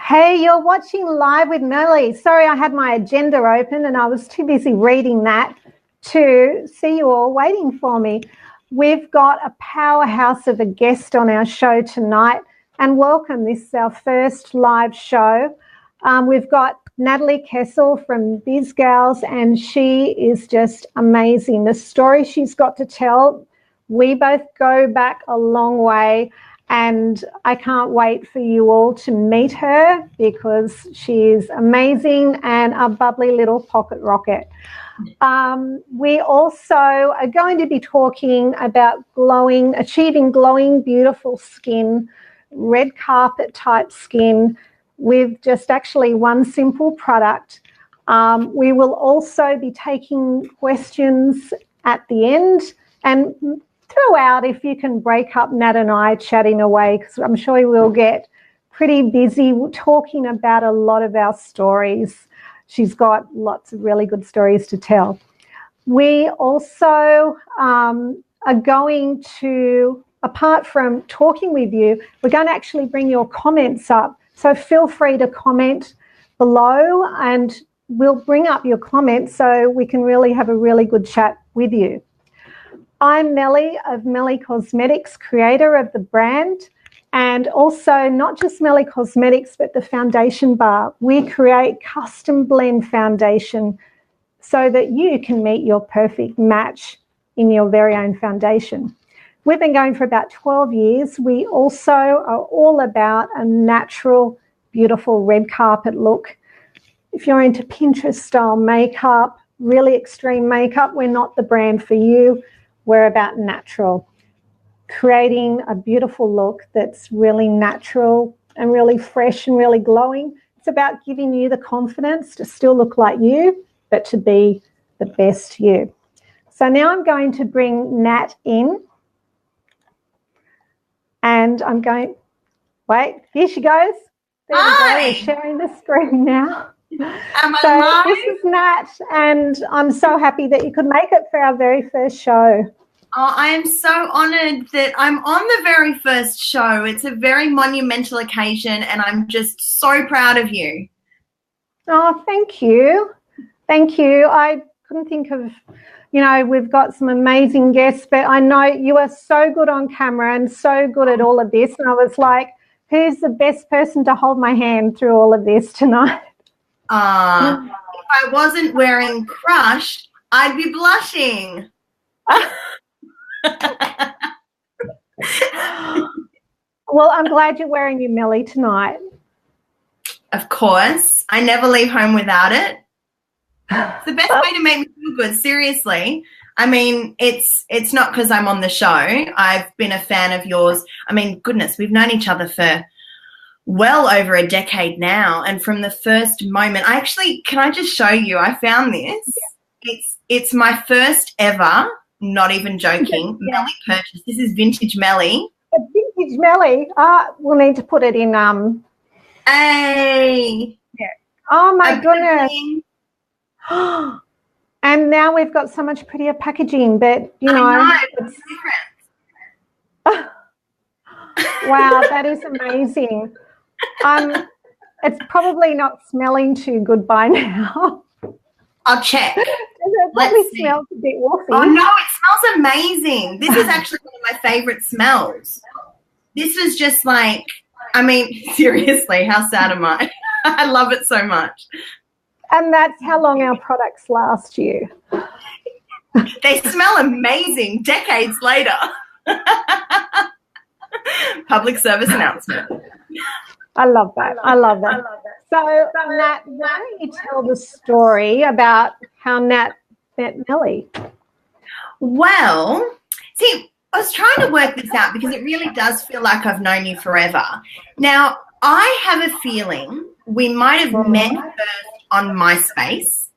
Hey, you're watching Live with Melli. Sorry, I had my agenda open and I was too busy reading that to see you all waiting for me. We've got a powerhouse of a guest on our show tonight, and welcome. This is our first live show. We've got Natalie Kessell from Biz Gals, and she is just amazing. The story she's got to tell, we both go back a long way. And I can't wait for you all to meet her because she is amazing and a bubbly little pocket rocket. We also are going to be talking about achieving glowing, beautiful skin, red carpet type skin with just actually one simple product. We will also be taking questions at the end, and throughout, if you can break up Nat and I chatting away, because I'm sure we'll get pretty busy talking about a lot of our stories. She's got lots of really good stories to tell. We also are going to, apart from talking with you, we're going to actually bring your comments up. So feel free to comment below and we'll bring up your comments so we can really have a really good chat with you. I'm Melli of Melli Cosmetics, creator of the brand, and also not just Melli Cosmetics, but the foundation bar. We create custom blend foundation so that you can meet your perfect match in your very own foundation. We've been going for about 12 years. We also are all about a natural, beautiful red carpet look. If you're into Pinterest style makeup, really extreme makeup, we're not the brand for you. We're about natural, creating a beautiful look that's really natural and really fresh and really glowing. It's about giving you the confidence to still look like you, but to be the best you. So now I'm going to bring Nat in, and I'm going, wait, here she goes. There we go, we're sharing the screen now. Am I live? This is Nat, and I'm so happy that you could make it for our very first show. Oh, I am so honoured that I'm on the very first show. It's a very monumental occasion, and I'm just so proud of you. Oh, thank you. Thank you. I couldn't think of, we've got some amazing guests, but I know you are so good on camera and so good at all of this. And I was like, who's the best person to hold my hand through all of this tonight? If I wasn't wearing Crush, I'd be blushing. Well, I'm glad you're wearing your Melli tonight. Of course. I never leave home without it. It's the best way to make me feel good, seriously. I mean, it's not because I'm on the show. I've been a fan of yours. I mean, goodness, we've known each other for well over a decade now, and from the first moment, can I just show you? I found this. Yeah. It's my first ever, not even joking, Melli purchase. This is vintage Melli. A vintage Melli. We'll need to put it in. Hey. Yeah. Oh my goodness. And now we've got so much prettier packaging, but I know, it's different. Wow, that is amazing. It's probably not smelling too good by now. I'll check. It probably smells a bit waffy. Oh, no, it smells amazing. This is actually one of my favourite smells. This was just like, I mean, seriously, how sad am I? I love it so much. And that's how long our products last you. They smell amazing decades later. Public service announcement. I love that. So, Nat, why don't you tell the story about how Nat met Melli? Well, see, I was trying to work this out because it really does feel like I've known you forever. Now, I have a feeling we might have met first on MySpace.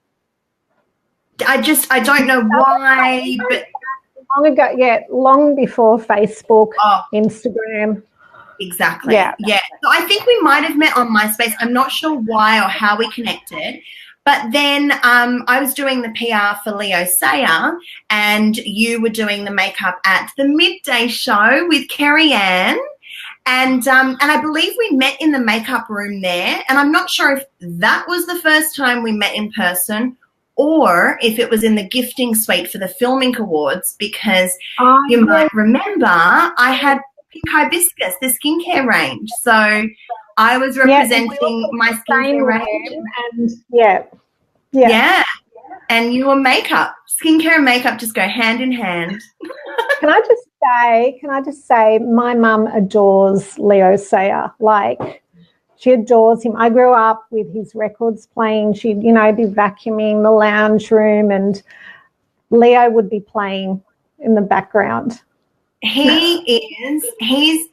I don't know why, but long ago, long before Facebook, Instagram. Exactly. Yeah. So I think we might have met on MySpace. I'm not sure why or how we connected. But then I was doing the PR for Leo Sayer, and you were doing the makeup at the midday show with Kerry Ann. And I believe we met in the makeup room there. And I'm not sure if that was the first time we met in person or if it was in the gifting suite for the Filming Awards, because you might remember I had Pink Hibiscus, the skincare range. So I was representing my skincare range. And yeah. And you were makeup. Skincare and makeup just go hand in hand. Can I just say, my mum adores Leo Sayer. Like, she adores him. I grew up with his records playing. She'd, be vacuuming the lounge room and Leo would be playing in the background. He's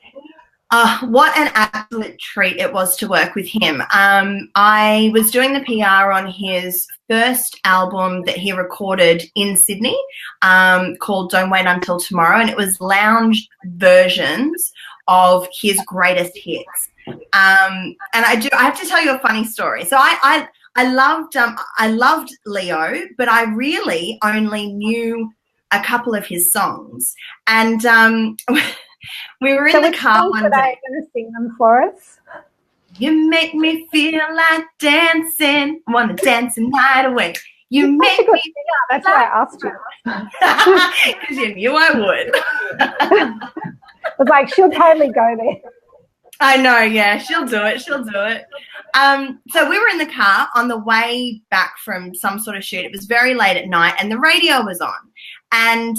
what an absolute treat it was to work with him. I was doing the PR on his first album that he recorded in Sydney, called Don't Wait Until Tomorrow, and it was lounge versions of his greatest hits. And I have to tell you a funny story. So I loved Leo, but I really only knew a couple of his songs. And we were in the car one day. Are you going to sing them for us? You make me feel like dancing. I want to dance the night away. You make me feel. That's why I asked you. Because you knew I would. I was like, she'll totally go there. I know, yeah, she'll do it. So we were in the car on the way back from some sort of shoot. It was very late at night, and the radio was on. And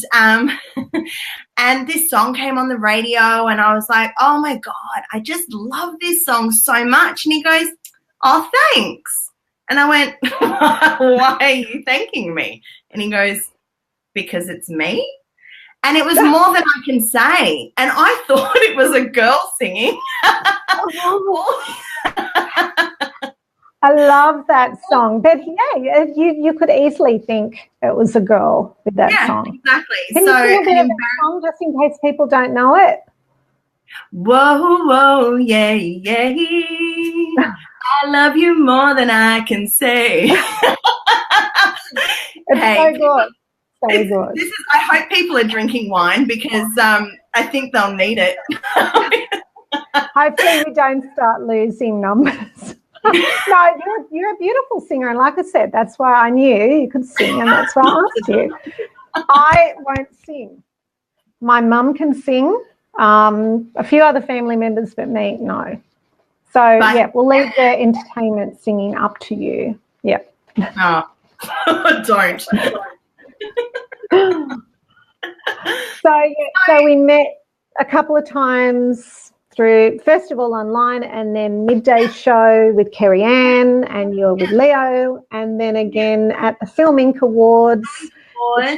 and this song came on the radio, and I was like, oh my God, I just love this song so much. And he goes, oh, thanks. And I went, why are you thanking me? And he goes, because it's me. And it was more than I can say. And I thought it was a girl singing. I love that song. But, yeah, you could easily think it was a girl with that song. Exactly. Can you sing a bit of that song just in case people don't know it? Whoa, whoa, yeah, yeah. I love you more than I can say. It's so good. So good. I hope people are drinking wine because I think they'll need it. Hopefully we don't start losing numbers. No, you're a beautiful singer, and like I said, that's why I knew you could sing, and that's why I asked you. I won't sing. My mum can sing. A few other family members, but me, no. So we'll leave the entertainment singing up to you. Yep. Oh, don't. So we met a couple of times through, first of all, online, and then midday show with Kerry Ann, and you're with Leo, and then again at the Filming Awards,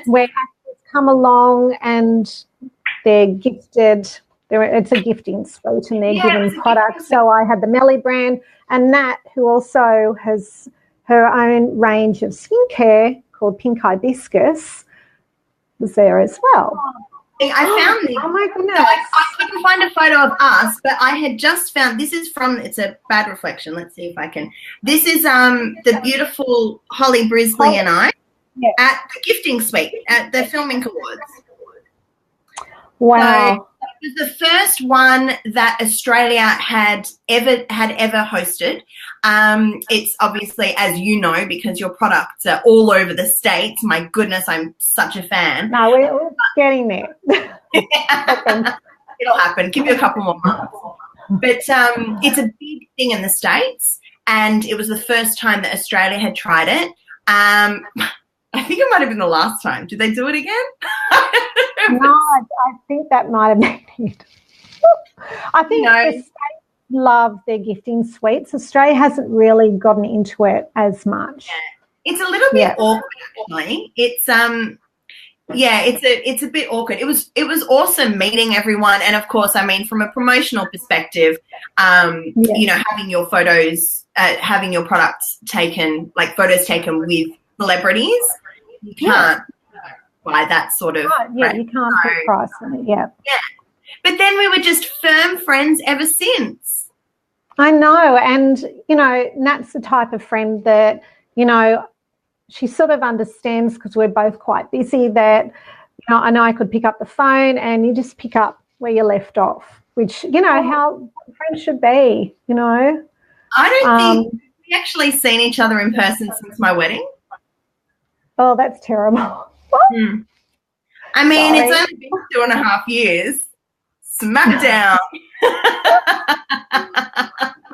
where actors come along and they're gifted. It's a gifting suite, and they're given products. So I had the Melli brand, and Nat, who also has her own range of skincare called Pink Hibiscus, was there as well. I found this. Oh my goodness. So I couldn't find a photo of us, but I had just found, this is from, it's a bad reflection. Let's see if I can. This is the beautiful Holly Brisley and I at the gifting suite at the Filming Awards. Wow. So it was the first one that Australia had ever hosted. It's obviously, as you know, because your products are all over the States. My goodness, I'm such a fan. No, we're getting there. It'll happen. Give you a couple more months. But it's a big thing in the States, and it was the first time that Australia had tried it. I think it might have been the last time. Did they do it again? No, I think that might have been it. I think the States love their gifting suites. Australia hasn't really gotten into it as much. Yeah. It's a little bit awkward, actually. It's it's a bit awkward. It was awesome meeting everyone, and of course, I mean, from a promotional perspective, you know, having your photos, having your products taken, like photos taken with celebrities, you can't buy that sort of. You can't put price on it. Yeah. But then we were just firm friends ever since. I know, and you know, Nat's the type of friend that, you know, she sort of understands, because we're both quite busy, that, you know, I could pick up the phone and you just pick up, where you left off, which, you know, how friends should be, you know. I don't think we actually seen each other in person since my wedding. Oh, that's terrible. I mean, Sorry. it's only been 2.5 years. Smackdown.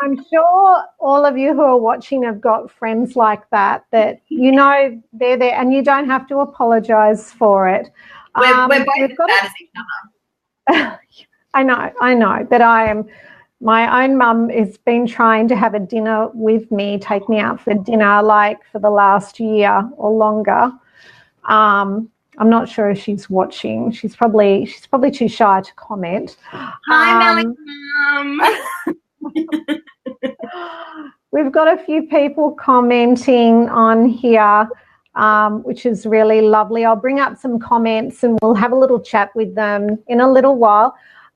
I'm sure all of you who are watching have got friends like that, you know they're there and you don't have to apologise for it. We're both as bad as each other. I know, but my own mum has been trying to have a dinner with me, take me out for dinner like for the last year or longer. I'm not sure if she's watching. She's probably too shy to comment. Hi, Melli. We've got a few people commenting on here, which is really lovely. I'll bring up some comments and we'll have a little chat with them in a little while.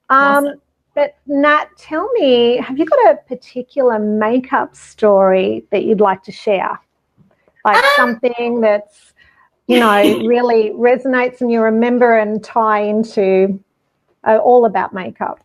Awesome. But Nat, tell me, have you got a particular makeup story that you'd like to share? Like something that's, you know, really resonates and you remember and tie into all about makeup.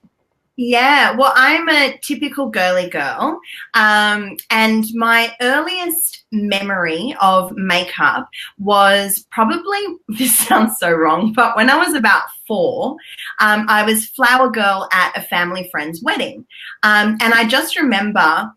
Yeah, well, I'm a typical girly girl, and my earliest memory of makeup was probably, this sounds so wrong, but when I was about 4, I was flower girl at a family friend's wedding, and I just remember,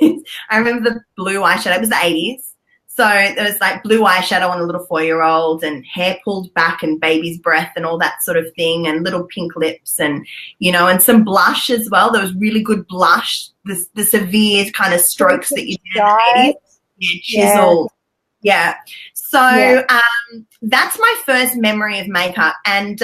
I remember the blue eyeshadow. It was the 80s. So there was like blue eyeshadow on a little 4-year-old and hair pulled back and baby's breath and all that sort of thing and little pink lips and, you know, and some blush as well. There was really good blush, the severe kind of strokes that you did in the 80s. Yeah, chiseled. Yeah. So that's my first memory of makeup. And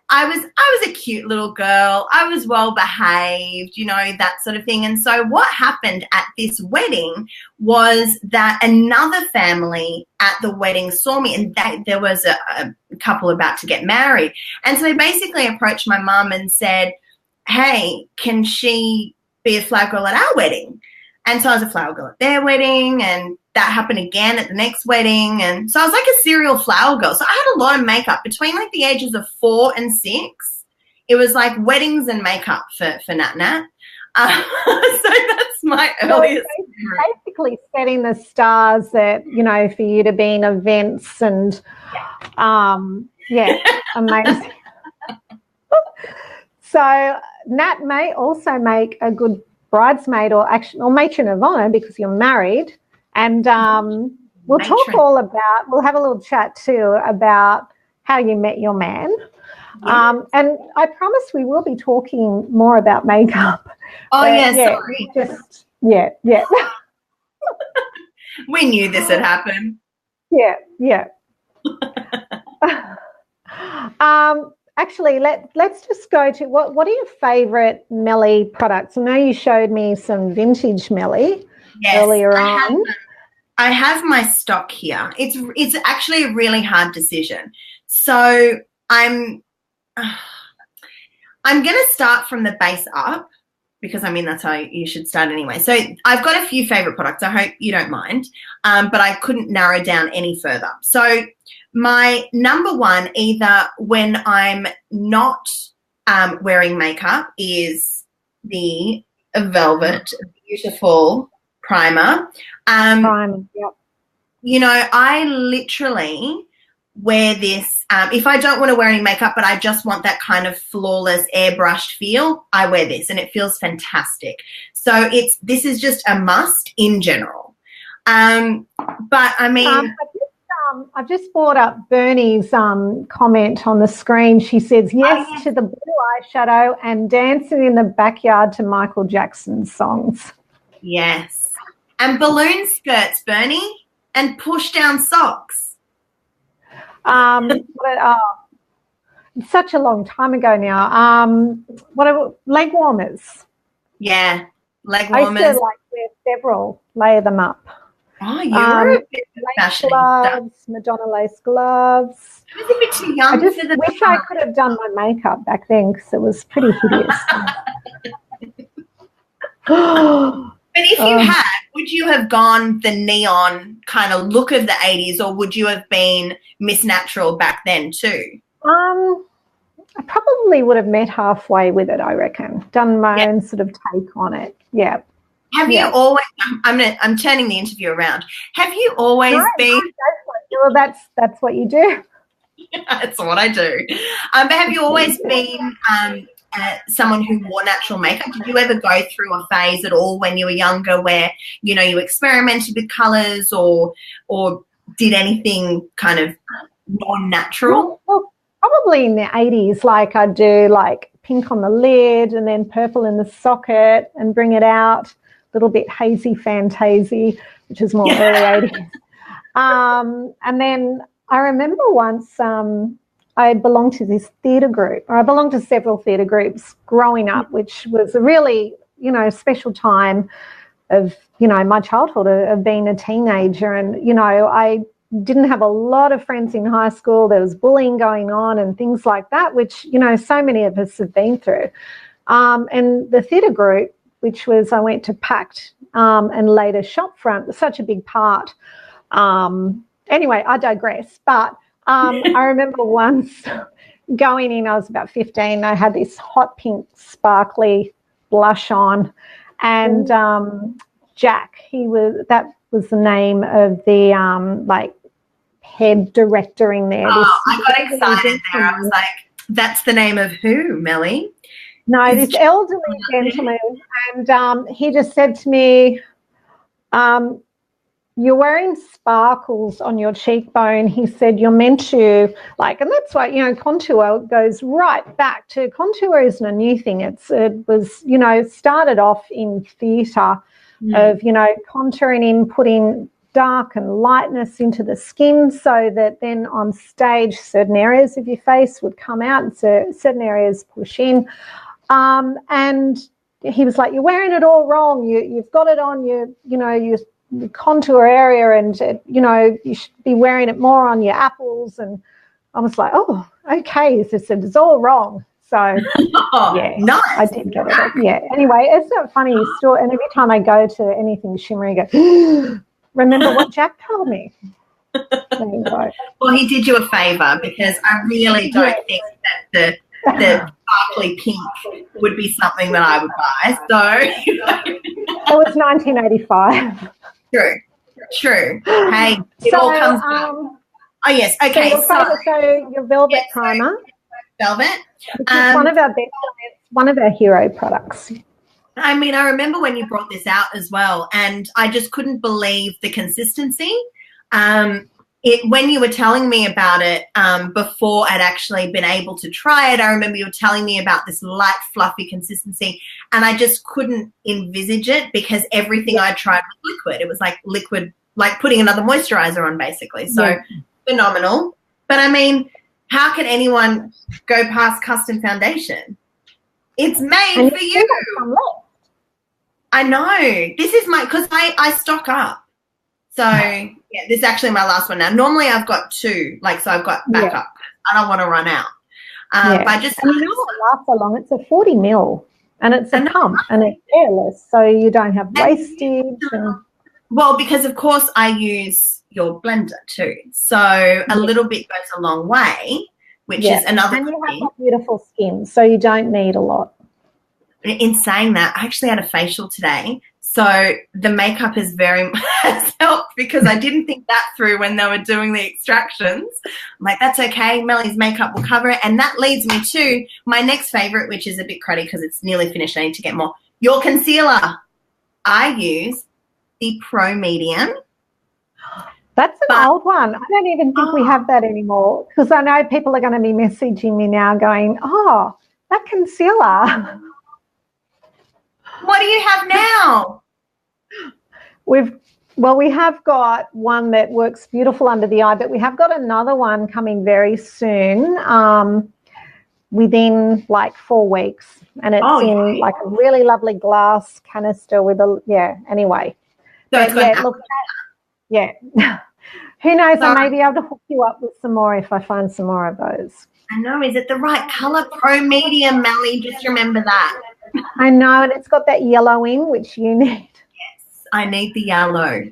I was a cute little girl. I was well behaved, you know, that sort of thing. And so what happened at this wedding was that another family at the wedding saw me, and there was a couple about to get married. And so they basically approached my mum and said, hey, can she be a flower girl at our wedding? And so I was a flower girl at their wedding, and that happened again at the next wedding. And so I was like a serial flower girl. So I had a lot of makeup between like the ages of 4 and 6. It was like weddings and makeup for Nat. So that's my earliest memory. Basically setting the stars that, you know, for you to be in events and, amazing. So Nat may also make a good bridesmaid or matron of honour because you're married. And we'll have a little chat too about how you met your man. Yes. And I promise we will be talking more about makeup. Oh, sorry. We knew this had happened. Yeah. Actually, let's just go to what are your favourite Melli products? I know you showed me some vintage Melli earlier on. I have my stock here. It's actually a really hard decision. So I'm going to start from the base up because, I mean, that's how you should start anyway. So I've got a few favourite products. I hope you don't mind, but I couldn't narrow down any further. So my number one, either when I'm not wearing makeup, is the Velvet Beautiful Primer. You know, I literally wear this if I don't want to wear any makeup but I just want that kind of flawless airbrushed feel. I wear this and it feels fantastic. So this is just a must in general. But I mean, I've just brought up Bernie's comment on the screen. She says yes to the blue eyeshadow and dancing in the backyard to Michael Jackson's songs. Yes. And balloon skirts, Bernie, and push down socks. It's such a long time ago now. Leg warmers? Yeah, leg warmers. I used to wear several, layer them up. Oh, you were a bit fashionable gloves, Madonna lace gloves. I was a bit too young. I just wish I could have done my makeup back then because it was pretty hideous. But if you had, would you have gone the neon kind of look of the 80s or would you have been Miss Natural back then too? I probably would have met halfway with it, I reckon. Done my own sort of take on it. Yeah. Have you always? I'm turning the interview around. Have you always been? Well, that's what you do. That's what I do. But have you always been someone who wore natural makeup? Did you ever go through a phase at all when you were younger where you experimented with colours or did anything kind of non-natural? Well, probably in the 80s, like I'd do like pink on the lid and then purple in the socket and bring it out, a little bit hazy fantasy, which is more early 80s. And then I remember once I belonged to this theatre group, or I belonged to several theatre groups growing up, which was a really, special time of, my childhood, of being a teenager. And, I didn't have a lot of friends in high school. There was bullying going on and things like that, which, so many of us have been through. And the theatre group, which was, I went to PACT and later Shopfront, was such a big part. Anyway, I digress. But I remember once going in, I was about 15, I had this hot pink sparkly blush on, and Jack, that was the name of the head director in there. I got excited there. I was like, that's the name of who, Melli? No, this elderly gentleman, and he just said to me, you're wearing sparkles on your cheekbone. He said you're meant to, and that's why, contour goes right back to, contour isn't a new thing. It was, started off in theatre of, contouring in, putting dark and lightness into the skin so that then on stage certain areas of your face would come out and certain areas push in. And he was like, you're wearing it all wrong. You've got it on your contour area, and you should be wearing it more on your apples. And I was like, oh, okay. He said it's all wrong. So nice. I did get it. Yeah. Anyway, it's not funny. And every time I go to anything shimmery, I go, remember what Jack told me. There you go. Well, he did you a favour, because I really don't think that the sparkly pink would be something that I would buy. So it was 1985. True. Hey, it all comes back. Oh, yes. Okay. So your Velvet Primer. Velvet. It's one of our best, one of our hero products. I mean, I remember when you brought this out as well, and I just couldn't believe the consistency. When you were telling me about it before I'd actually been able to try it, I remember you were telling me about this light, fluffy consistency, and I just couldn't envisage it because everything I tried was liquid. It was like liquid, like putting another moisturizer on, basically. So phenomenal. But, I mean, how can anyone go past custom foundation? It's made for you. I know. This is because I stock up. So, this is actually my last one now. Normally I've got two, so I've got backup. I don't want to run out. But I just... And you know what lasts so long? It's a 40 mil, and it's a pump, and it's airless, so you don't have wastage. Well, because, of course, I use your blender too. So a little bit goes a long way, which is another thing. And you have beautiful skin, so you don't need a lot. In saying that, I actually had a facial today. So the makeup has helped, because I didn't think that through when they were doing the extractions. I'm like, that's okay. Melli's makeup will cover it. And that leads me to my next favourite, which is a bit cruddy because it's nearly finished. I need to get more. Your concealer. I use the Pro Medium. That's an old one. I don't even think we have that anymore, because I know people are going to be messaging me now going, oh, that concealer. What do you have now? We have got one that works beautiful under the eye, but we have got another one coming very soon, within 4 weeks, and it's in a really lovely glass canister with anyway. So it's Who knows? I may be able to hook you up with some more if I find some more of those. I know. Is it the right colour? Pro Medium, Melli. Just remember that. I know, and it's got that yellow in, which you need. Yes, I need the yellow.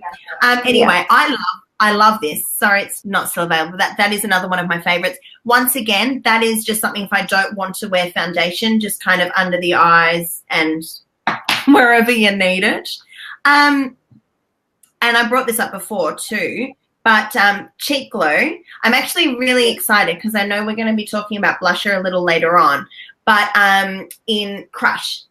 Anyway, I I love this. Sorry, it's not still available. That is another one of my favorites. Once again, that is just something if I don't want to wear foundation, just kind of under the eyes and wherever you need it. And I brought this up before too, but cheek glow. I'm actually really excited because I know we're going to be talking about blusher a little later on, but in Crush,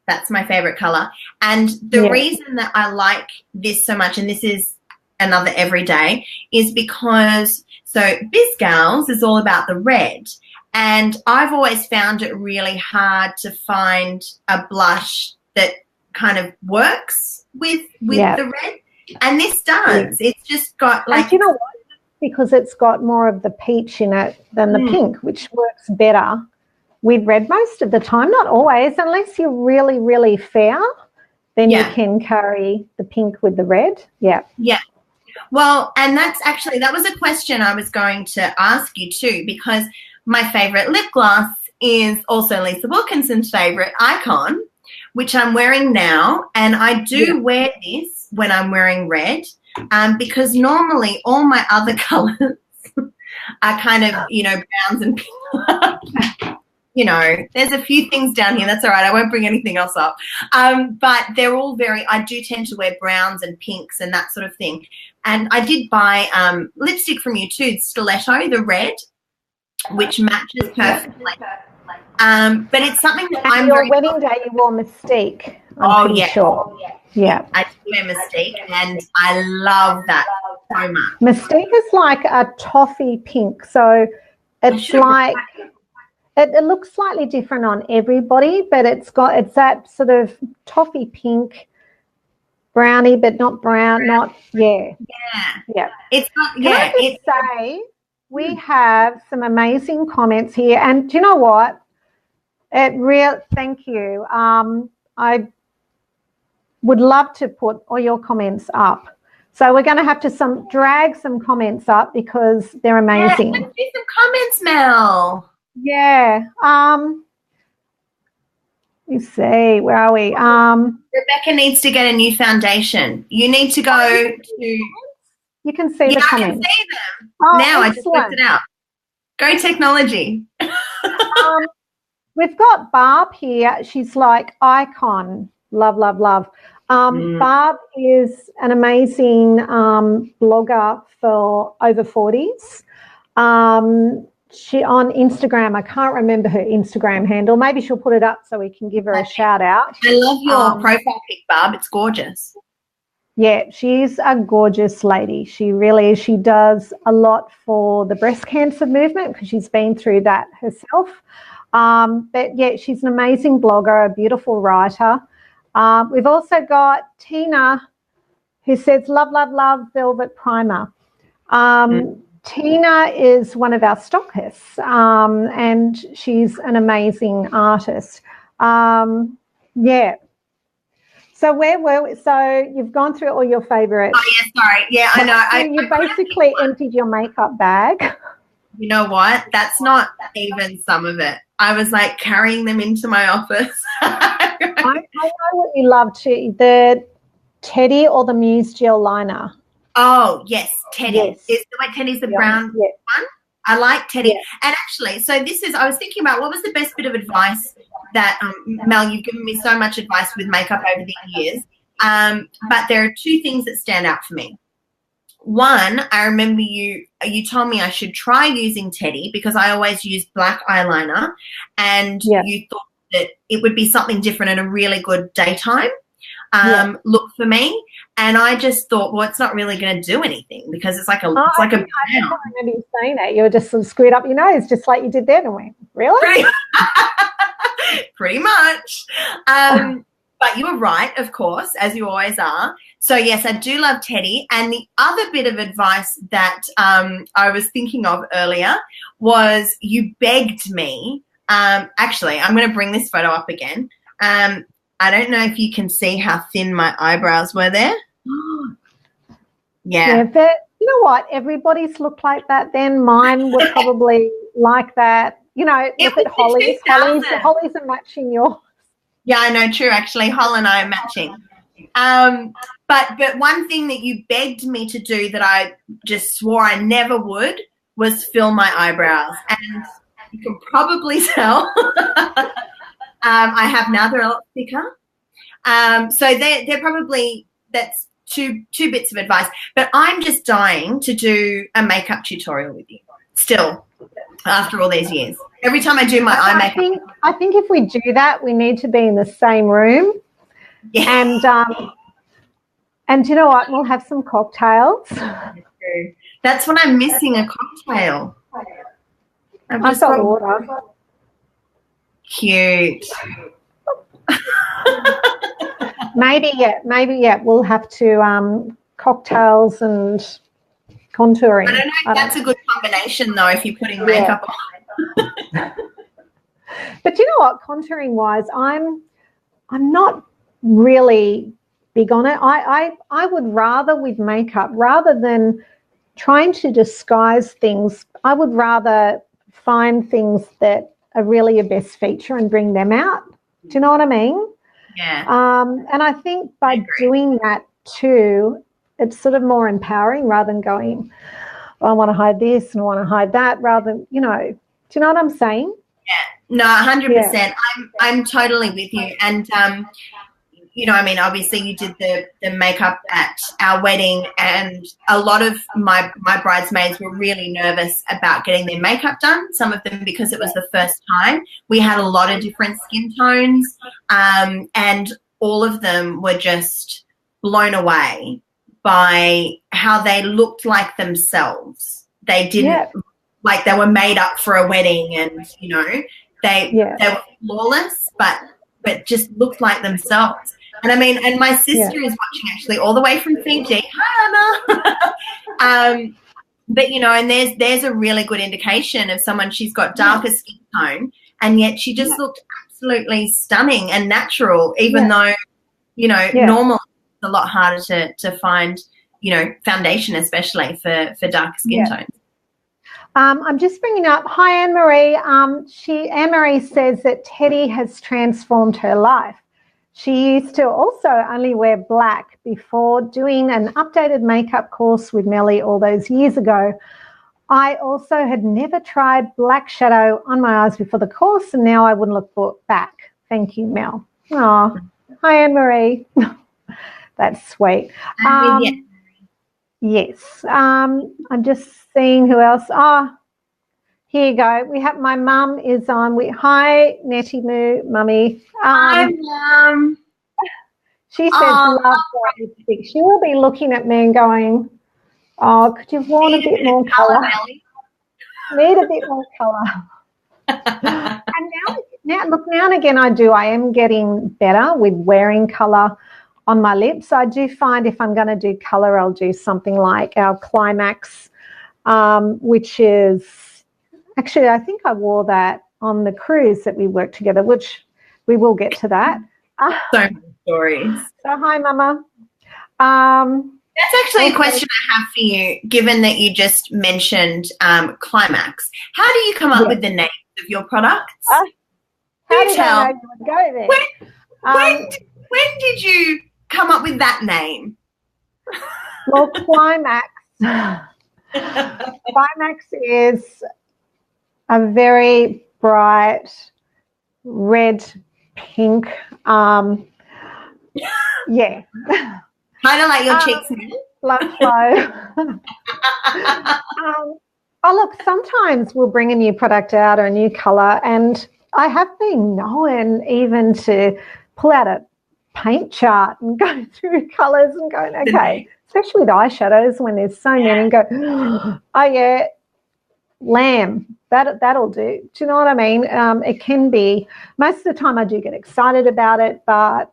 that's my favorite color. And the reason that I like this so much, and this is another everyday, is because Biz Gals is all about the red, and I've always found it really hard to find a blush that kind of works with the red, and this does. It's just got like, and you know what? Because it's got more of the peach in it than the pink, which works better with red most of the time. Not always, unless you're really, really fair, then you can carry the pink with the red. Yeah. Well, and that was a question I was going to ask you too, because my favorite lip gloss is also Lisa Wilkinson's favorite, Icon, which I'm wearing now, and I do wear this when I'm wearing red, because normally all my other colors are kind of, browns and pink. There's a few things down here. That's all right. I won't bring anything else up. But they're all I do tend to wear browns and pinks and that sort of thing. And I did buy lipstick from you too, Stiletto, the red, which matches perfectly. But it's something that I'm your wedding day you wore Mystique. I'm pretty sure. Yeah. I did wear Mystique, and I love that so much. Mystique is like a toffee pink. So it's like... It looks slightly different on everybody, but it's that sort of toffee pink, brownie, but not brown, Yeah. It's not, Can I just say, we have some amazing comments here, and do you know what? Thank you. I would love to put all your comments up. So we're going to have to drag some comments up because they're amazing. Yeah, let's do some comments, Mel. Yeah. Let's see. Where are we? Rebecca needs to get a new foundation. You need to go to... You can see the comments. I can see them. Now excellent. I just worked it out. Go technology. We've got Barb here. She's like, Icon. Love, love, love. Barb is an amazing blogger for over 40s. She on Instagram, I can't remember her Instagram handle. Maybe she'll put it up so we can give her a shout out. I love your profile pic, Barb. It's gorgeous. Yeah, she's a gorgeous lady. She really is. She does a lot for the breast cancer movement because she's been through that herself. But, yeah, she's an amazing blogger, a beautiful writer. We've also got Tina who says, love, love, love Velvet Primer. Tina is one of our stockists, and she's an amazing artist. Yeah. So where were we? So you've gone through all your favourites. Oh, yeah, sorry. Yeah, I know. So you basically emptied your makeup bag. You know what? That's not even some of it. I was, like, carrying them into my office. I know what you love too, the Teddy or the Muse Gel Liner. Oh, yes, Teddy. Yes. Teddy's the brown one? I like Teddy. Yeah. And actually, I was thinking about what was the best bit of advice that, Mel, you've given me so much advice with makeup over the years, but there are two things that stand out for me. One, I remember you told me I should try using Teddy because I always use black eyeliner, and you thought that it would be something different and a really good daytime look for me. And I just thought, well, it's not really going to do anything because it's like a brown. I remember you saying that. You were just sort of screwed up your nose just like you did then. And went, really? Pretty much. But you were right, of course, as you always are. So, yes, I do love Teddy. And the other bit of advice that I was thinking of earlier was you begged me. Actually, I'm going to bring this photo up again. I don't know if you can see how thin my eyebrows were there. Yeah, but you know what? Everybody's looked like that then. Mine were probably like that. You know, look at Holly's. Holly's are matching yours. Yeah, I know, true, actually. Holly and I are matching. But one thing that you begged me to do that I just swore I never would was fill my eyebrows. And you can probably tell I have now. They're a lot thicker. So they're probably, that's two bits of advice. But I'm just dying to do a makeup tutorial with you still after all these years. Every time I do my eye makeup. I think if we do that, we need to be in the same room. Yeah. And you know what? We'll have some cocktails. That's what I'm missing, a cocktail. I've got water. Cute. Maybe, we'll have to cocktails and contouring. I don't know if that's a good combination, though, if you're putting makeup on. But you know what? Contouring-wise, I'm not really big on it. I would rather with makeup, rather than trying to disguise things, I would rather find things that are really your best feature and bring them out. Do you know what I mean? Yeah. And I think by doing that too, it's sort of more empowering rather than going, oh, I want to hide this and I want to hide that, rather than, do you know what I'm saying? Yeah. No, 100%. Yeah. I'm totally with you. And, I mean, obviously you did the makeup at our wedding, and a lot of my bridesmaids were really nervous about getting their makeup done, some of them because it was the first time. We had a lot of different skin tones, and all of them were just blown away by how they looked like themselves. They didn't like they were made up for a wedding, and, they were flawless, but just looked like themselves. And I mean, and my sister is watching actually all the way from Fiji. Hi, Anna. But, and there's a really good indication of someone, she's got darker skin tone, and yet she just looked absolutely stunning and natural, even though, normal it's a lot harder to find, foundation, especially for darker skin tones. I'm just bringing up, hi, Anne-Marie. Anne-Marie says that Teddy has transformed her life. She used to also only wear black before doing an updated makeup course with Melli all those years ago. I also had never tried black shadow on my eyes before the course, and now I wouldn't look back. Thank you, Mel. Oh, hi, Anne-Marie. That's sweet. Yes. I'm just seeing who else. Here you go. We have, my mum is on. Hi, Nettie Moo, Mummy. Hi, Mum. She says, love white lipstick. She will be looking at me and going, oh, could you have worn a bit more colour? Need a bit more colour. And now and again I am getting better with wearing colour on my lips. I do find if I'm going to do colour, I'll do something like our Climax, which is, actually, I think I wore that on the cruise that we worked together, which we will get to that. So many stories. So, hi, Mama. That's actually a question I have for you, given that you just mentioned Climax. How do you come up with the names of your products? How did I know you would go there? When did you come up with that name? Well, Climax. Climax is a very bright red pink. Yeah. Kind of like your cheeks. Blood flow. Look, sometimes we'll bring a new product out or a new colour, and I have been known even to pull out a paint chart and go through colours and going, okay, especially with eyeshadows when there's so many, and go, oh, yeah, lamb, that'll do. Do you know what I mean? It can be, most of the time I do get excited about it, but,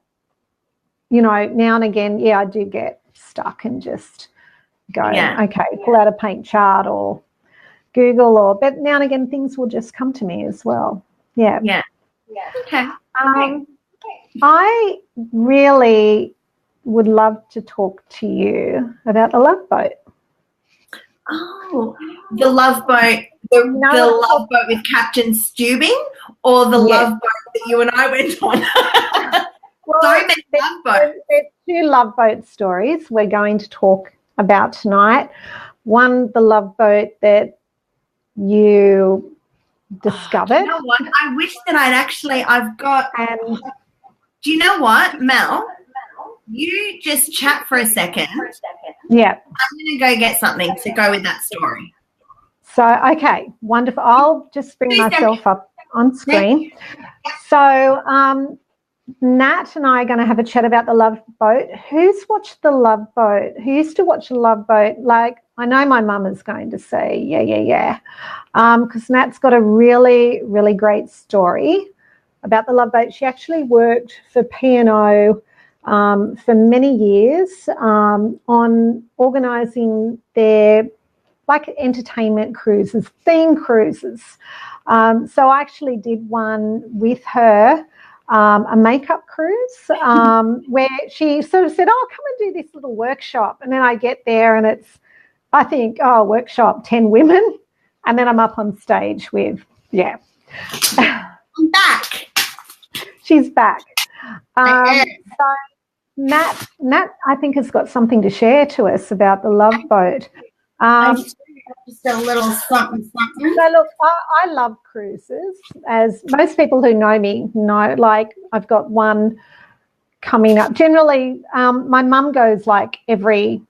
now and again, I do get stuck and just go, okay, pull out a paint chart or Google, but now and again things will just come to me as well. Yeah. Okay. I really would love to talk to you about the Love Boat. Oh, the Love Boat, the Love Boat with Captain Stubing, or the Love Boat that you and I went on? Well, so many love boats. There's two love boat stories we're going to talk about tonight. One, the love boat that you discovered. You know what? I wish that I've got. And Do you know what, Mel? You just chat for a second. yeah. I'm going to go get something to go with that story. So, okay, wonderful. I'll just bring myself up on screen. So, Nat and I are going to have a chat about the Love Boat. Who's watched the Love Boat? Who used to watch the Love Boat? Like, I know my mum is going to say, yeah. Because Nat's got a really, really great story about the Love Boat. She actually worked for P&O for many years on organising their like entertainment cruises, theme cruises. So I actually did one with her, a makeup cruise, where she sort of said, oh, come and do this little workshop. And then I get there and it's, I think, oh, workshop, 10 women. And then I'm up on stage with, yeah. I'm back. She's back. So Nat, I think, has got something to share to us about the Love Boat. Just a little something. So look, I love cruises, as most people who know me know. Like, I've got one coming up. Generally, my mum goes like every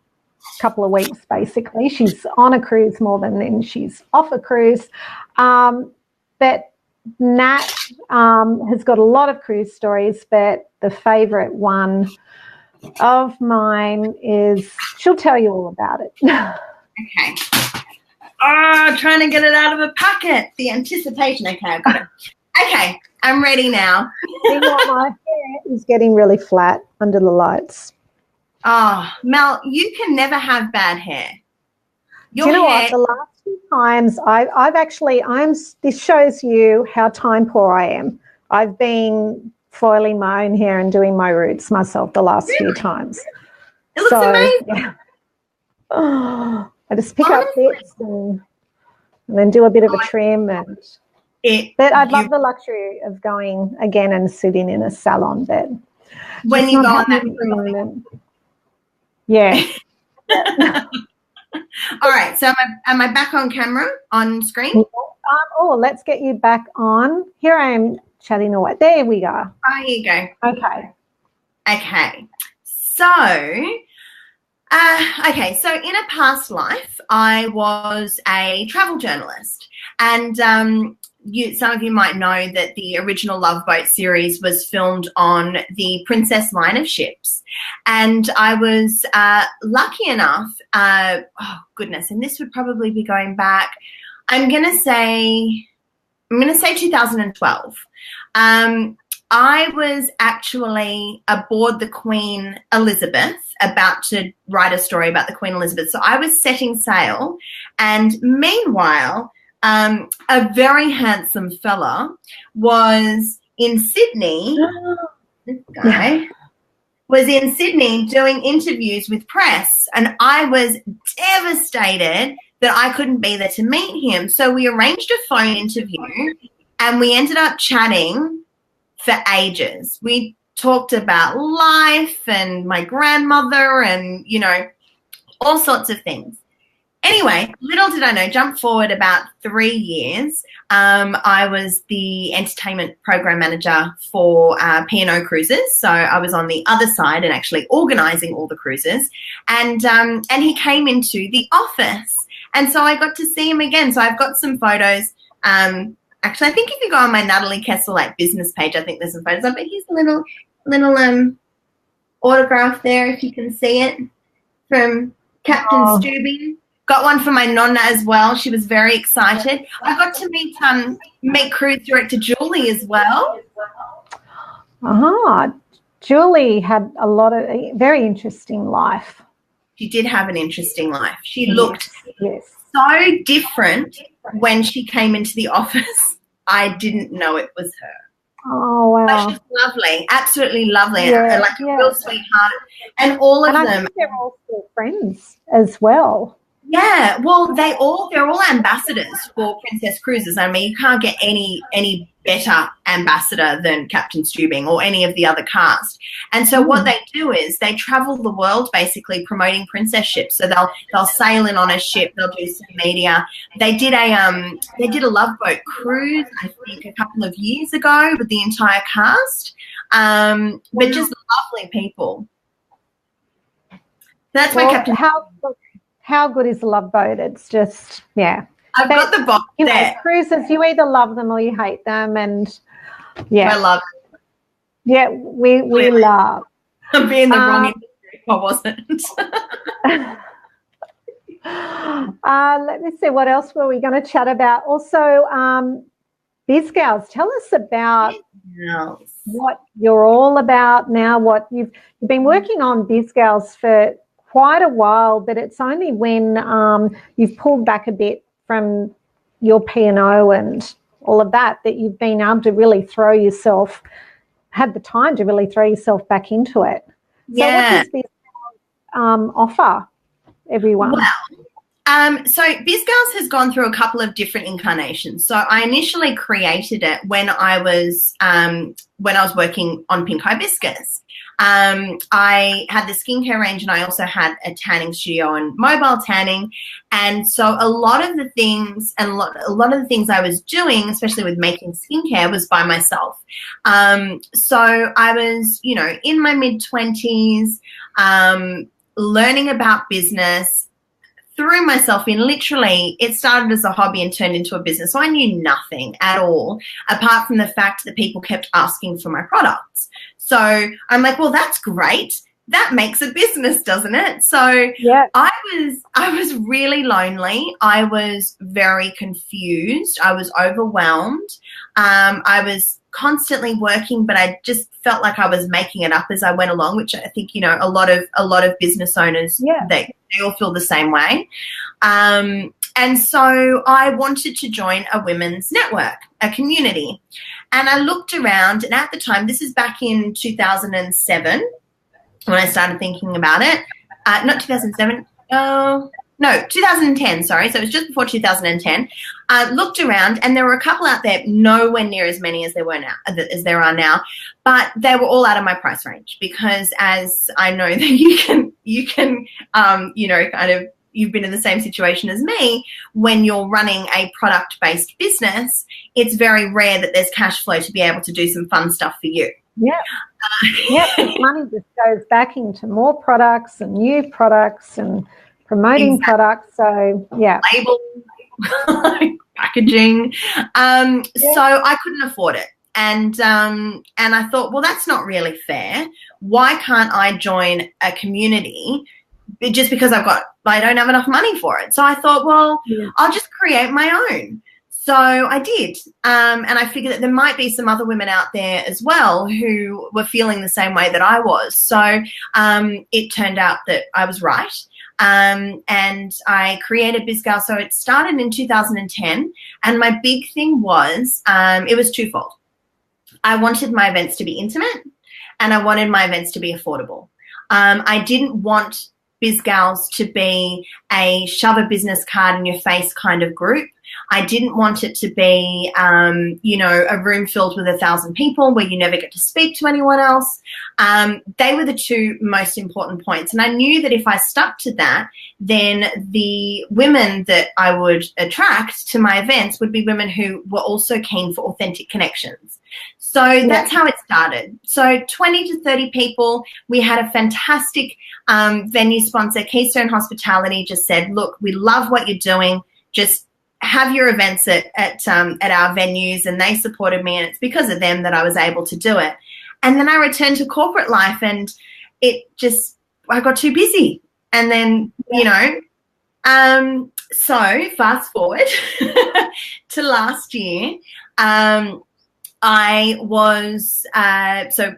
couple of weeks, basically. She's on a cruise more than she's off a cruise. But Nat has got a lot of cruise stories, but the favourite one of mine is, she'll tell you all about it. Okay. Oh, trying to get it out of a packet. The anticipation. Okay, I've got it. Okay, I'm ready now. You know, my hair is getting really flat under the lights. Oh, Mel, you can never have bad hair. Do you know what? The last few times this shows you how time poor I am. I've been foiling my own hair and doing my roots myself the last few times. It looks amazing. Yeah. Oh, I just pick up bits and then do a bit of a trim. But I'd love the luxury of going again and sitting in a salon bed. When you go on that moment. Yeah. All right. So am I back on camera, on screen? Let's get you back on. Here I am chatting away. There we go. Oh, here you go. Okay. So in a past life, I was a travel journalist, and some of you might know that the original Love Boat series was filmed on the Princess line of ships, and I was lucky enough. And this would probably be going back. I'm gonna say 2012. I was actually aboard the Queen Elizabeth, about to write a story about the Queen Elizabeth. So I was setting sail, and meanwhile, a very handsome fella was in Sydney. This guy was in Sydney doing interviews with press, and I was devastated that I couldn't be there to meet him. So we arranged a phone interview, and we ended up chatting for ages. We talked about life and my grandmother and, all sorts of things. Anyway, little did I know, jump forward about 3 years, I was the entertainment program manager for P&O Cruises. So I was on the other side and actually organising all the cruises. And he came into the office. And so I got to see him again. So I've got some photos. Actually, I think if you go on my Natalie Kessell business page, I think there's some photos of it. Here's a little autograph there, if you can see it, from Captain Stubing. Got one for my nonna as well. She was very excited. I got to meet cruise director Julie as well. Julie had a very interesting life. She did have an interesting life. She looked so different when she came into the office. I didn't know it was her. Oh, wow. But she's lovely, absolutely lovely, a real sweetheart. And all of them. I think they're all still friends as well. Yeah, well, they're all ambassadors for Princess Cruises. I mean, you can't get any better ambassador than Captain Stubing or any of the other cast. And so what they do is they travel the world basically promoting princess ships. So they'll sail in on a ship, they'll do some media. They did a Love Boat cruise, I think, a couple of years ago with the entire cast. But just lovely people. That's my Captain. How good is Love Boat? It's just, yeah. I've got the box there. Cruises, you either love them or you hate them, and yeah. I love it. Yeah, we love. I'd be in the wrong industry if I wasn't. Let me see, what else were we going to chat about? Also, Biz Gals, tell us about what you're all about now. What you've been working on Biz Gals for quite a while, but it's only when you've pulled back a bit from your P&O and all of that you've been able to really had the time to really throw yourself back into it. So what does Biz Gals offer everyone? Well, so Biz Gals has gone through a couple of different incarnations. So I initially created it when I was working on Pink Hibiscus. I had the skincare range, and I also had a tanning studio and mobile tanning. And so a lot of the things I was doing, especially with making skincare, was by myself. So I was, in my mid-20s, learning about business, threw myself in. Literally, it started as a hobby and turned into a business. So I knew nothing at all, apart from the fact that people kept asking for my products. So I'm like, well, that's great. That makes a business, doesn't it? So yeah. I was really lonely. I was very confused. I was overwhelmed. I was constantly working, but I just felt like I was making it up as I went along, which I think, a lot of business owners, they all feel the same way. And so I wanted to join a women's network, a community. And I looked around, and at the time, this is back in 2007 when I started thinking about it. Not 2007. No, 2010, sorry. So it was just before 2010. Looked around, and there were a couple out there, nowhere near as many as there are now, but they were all out of my price range, because as I know that you can kind of, you've been in the same situation as me. When you're running a product-based business, it's very rare that there's cash flow to be able to do some fun stuff for you. Yeah. Money just goes back into more products and new products and promoting products. So, yeah. Labels, packaging. So I couldn't afford it. And I thought, well, that's not really fair. Why can't I join a community just because I don't have enough money for it? So I thought, well, I'll just create my own. So I did. And I figured that there might be some other women out there as well who were feeling the same way that I was. So it turned out that I was right. And I created Biz Gals. So it started in 2010. And my big thing was, it was twofold. I wanted my events to be intimate, and I wanted my events to be affordable. I didn't want Biz Gals to be a shove a business card in your face kind of group. I didn't want it to be, a room filled with 1,000 people where you never get to speak to anyone else. They were the two most important points. And I knew that if I stuck to that, then the women that I would attract to my events would be women who were also keen for authentic connections. So that's how it started. So 20 to 30 people. We had a fantastic venue sponsor, Keystone Hospitality, just said, look, we love what you're doing. Just have your events at our venues, and they supported me, and it's because of them that I was able to do it. And then I returned to corporate life, and I got too busy. And then, so fast forward to last year, I was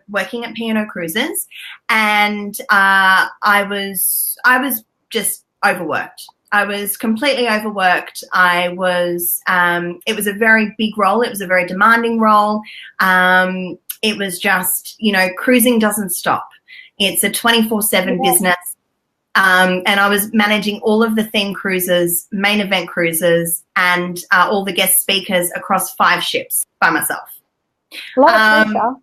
working at P&O Cruises, and I was just overworked. I was completely overworked. It was a very big role. It was a very demanding role. It was just, cruising doesn't stop. It's a 24/7 business. And I was managing all of the theme cruises, main event cruises, and all the guest speakers across 5 ships by myself. A lot of pressure.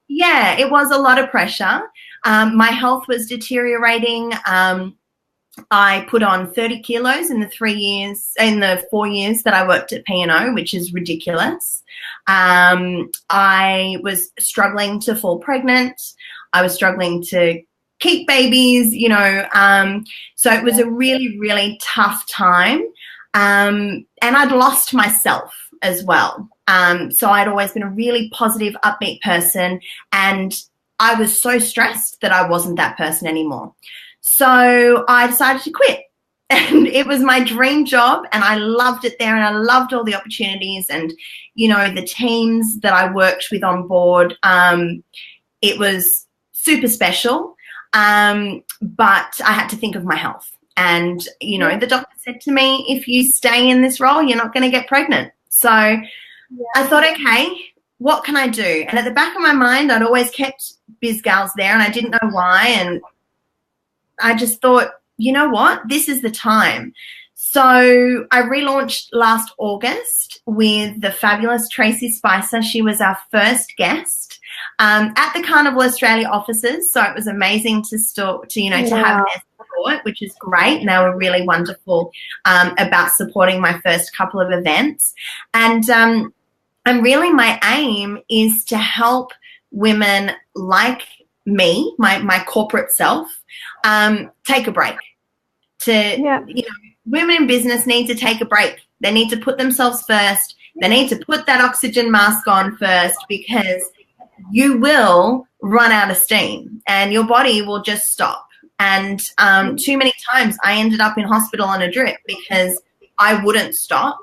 Yeah, it was a lot of pressure. My health was deteriorating. I put on 30 kilos in the 4 years that I worked at P&O, which is ridiculous. I was struggling to fall pregnant. I was struggling to keep babies, so it was a really, really tough time. And I'd lost myself as well. So I'd always been a really positive, upbeat person, and I was so stressed that I wasn't that person anymore. So I decided to quit, and it was my dream job, and I loved it there, and I loved all the opportunities and, the teams that I worked with on board. It was super special, but I had to think of my health. And, the doctor said to me, if you stay in this role, you're not going to get pregnant. So I thought, okay, what can I do? And at the back of my mind, I'd always kept Biz Gals there, and I didn't know why. And I just thought, you know what? This is the time. So I relaunched last August with the fabulous Tracy Spicer. She was our first guest at the Carnival Australia offices. So it was amazing to have their support, which is great. And they were really wonderful about supporting my first couple of events. And really my aim is to help women like me, my corporate self, take a break. Women in business need to take a break. They need to put themselves first. They need to put that oxygen mask on first, because you will run out of steam and your body will just stop. And too many times I ended up in hospital on a drip because I wouldn't stop.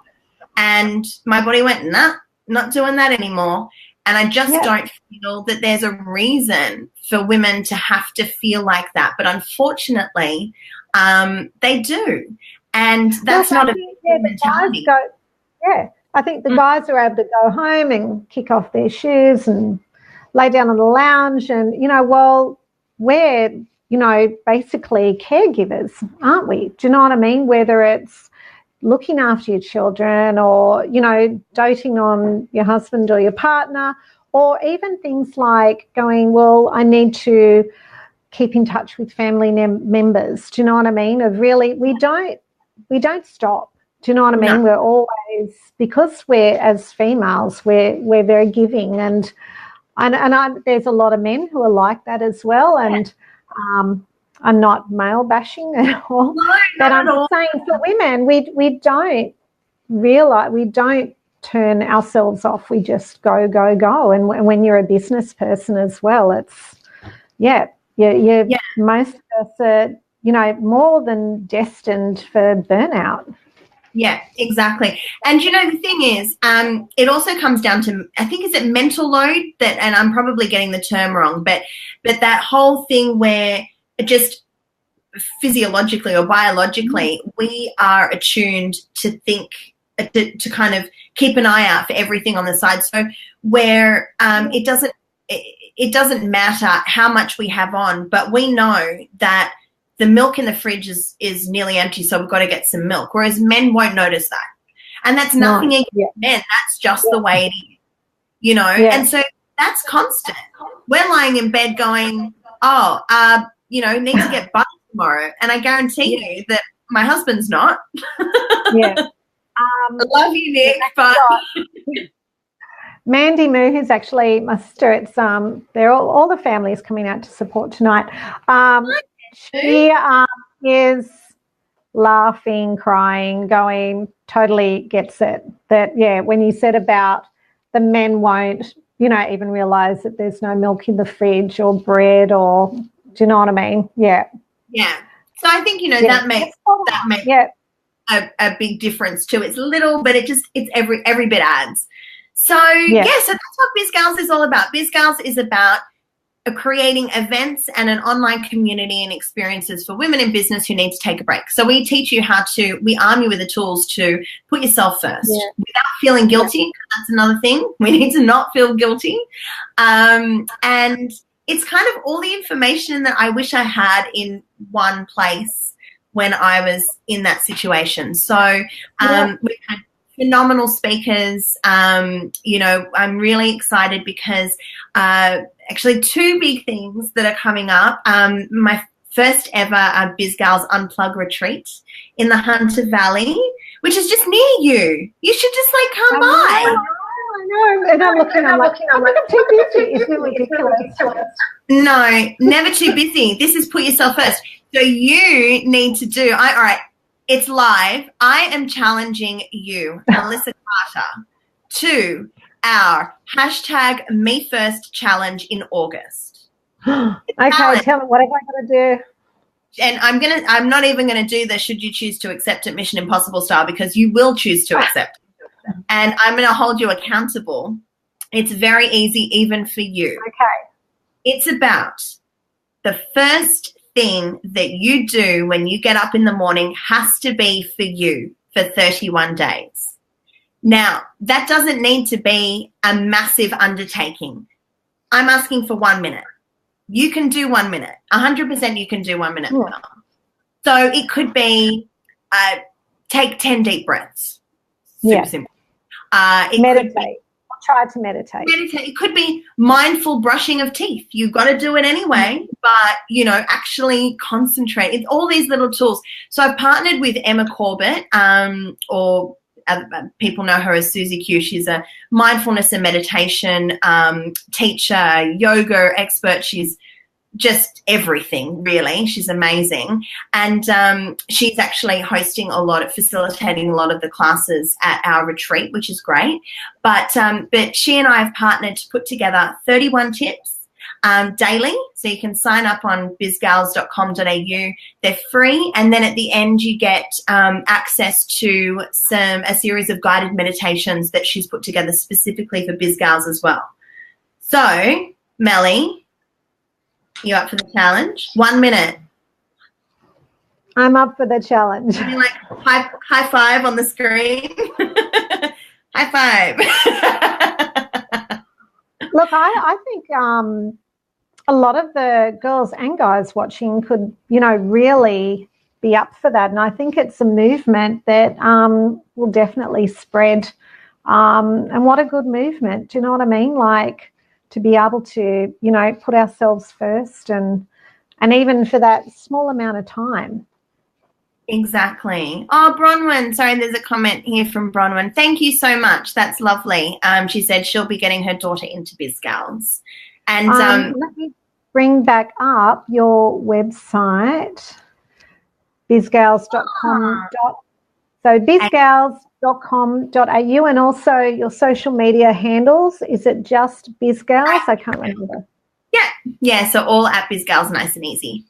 And my body went, nah, not doing that anymore. And I just don't feel that there's a reason for women to have to feel like that. But unfortunately, they do. And that's not a mentality. I think the guys are able to go home and kick off their shoes and lay down on the lounge. And, we're, basically caregivers, aren't we? Do you know what I mean? Whether it's looking after your children or, doting on your husband or your partner, or even things like going, well, I need to keep in touch with family members. Do you know what I mean? We don't stop. Do you know what I mean? No. We're always, because we're, as females, we're very giving, and there's a lot of men who are like that as well. And I'm not male bashing at all, but I'm just saying for women, we don't realize, we don't turn ourselves off. We just go. And when you're a business person as well, it's most of us are, more than destined for burnout. Yeah, exactly. And, the thing is, it also comes down to, I think, is it mental load that, and I'm probably getting the term wrong, but that whole thing where just physiologically or biologically, we are attuned to think, to kind of keep an eye out for everything on the side. So where it doesn't matter how much we have on, but we know that the milk in the fridge is nearly empty, so we've got to get some milk, whereas men won't notice that. And that's nothing against men. That's just the way it is, And so that's constant. We're lying in bed going, need to get butter tomorrow. And I guarantee you that my husband's not. I love you, Nick, but... Mandy Moo, who's actually my sister, it's they're all the families coming out to support tonight. She is laughing, crying, going, totally gets it. That, when you said about the men won't, even realise that there's no milk in the fridge or bread, or, do you know what I mean? Yeah. Yeah. So I think, that makes a big difference too. It's little, but it's every bit adds. So, so that's what Biz Gals is all about. Biz Gals is about creating events and an online community and experiences for women in business who need to take a break. So we teach you we arm you with the tools to put yourself first without feeling guilty. That's another thing. We need to not feel guilty. And it's kind of all the information that I wish I had in one place when I was in that situation. So we've had phenomenal speakers. You know, I'm really excited because actually two big things that are coming up. My first ever Biz Gals Unplug retreat in the Hunter Valley, which is just near you. You should just like come by. I know. And I'm looking, I'm too busy. Isn't it ridiculous? No, never too busy. This is put yourself first. So you need to do, all right, it's live. I am challenging you, Melissa Carter, to our hashtag Me First challenge in August. Okay, tell me, what have I got to do? And I'm not even going to do the should you choose to accept it Mission Impossible style, because you will choose to accept. And I'm going to hold you accountable. It's very easy even for you. Okay. It's about the first thing that you do when you get up in the morning has to be for you for 31 days. Now, that doesn't need to be a massive undertaking. I'm asking for 1 minute. You can do 1 minute. 100% you can do 1 minute. Yeah. So it could be take 10 deep breaths. Super simple. Meditate. Try to meditate. It could be mindful brushing of teeth. You've got to do it anyway, but, you know, actually concentrate. It's all these little tools. So I've partnered with Emma Corbett, or people know her as Susie Q. She's a mindfulness and meditation teacher, yoga expert. She's just everything, really. She's amazing. And she's actually facilitating a lot of the classes at our retreat, which is great. But she and I have partnered to put together 31 tips daily. So you can sign up on bizgals.com.au. They're free. And then at the end, you get access to a series of guided meditations that she's put together specifically for Biz Gals as well. So, Melli, you up for the challenge? 1 minute. I'm up for the challenge. You like high five on the screen. High five. Look, I think a lot of the girls and guys watching could, you know, really be up for that. And I think it's a movement that will definitely spread. And what a good movement. Do you know what I mean? Like, to be able to, you know, put ourselves first and even for that small amount of time. Exactly. Oh, Bronwyn, sorry, there's a comment here from Bronwyn. Thank you so much. That's lovely. She said she'll be getting her daughter into Biz Gals. And let me bring back up your website, bizgals.com. So bizgals.com.au, and also your social media handles. Is it just Biz Gals? I can't remember. Yeah. So all at Biz Gals, nice and easy.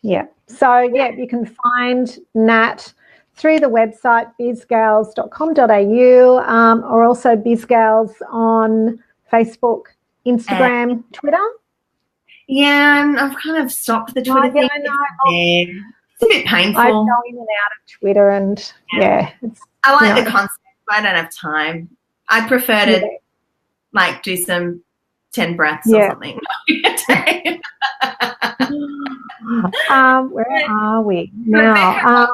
Yeah. So you can find Nat through the website bizgals.com.au, or also Biz Gals on Facebook, Instagram, Twitter. Yeah, I've kind of stopped the Twitter thing. I know. It's a bit painful. I go in and out of Twitter, and I like the concept, but I don't have time. I prefer to like do some 10 breaths or something. Where are we now?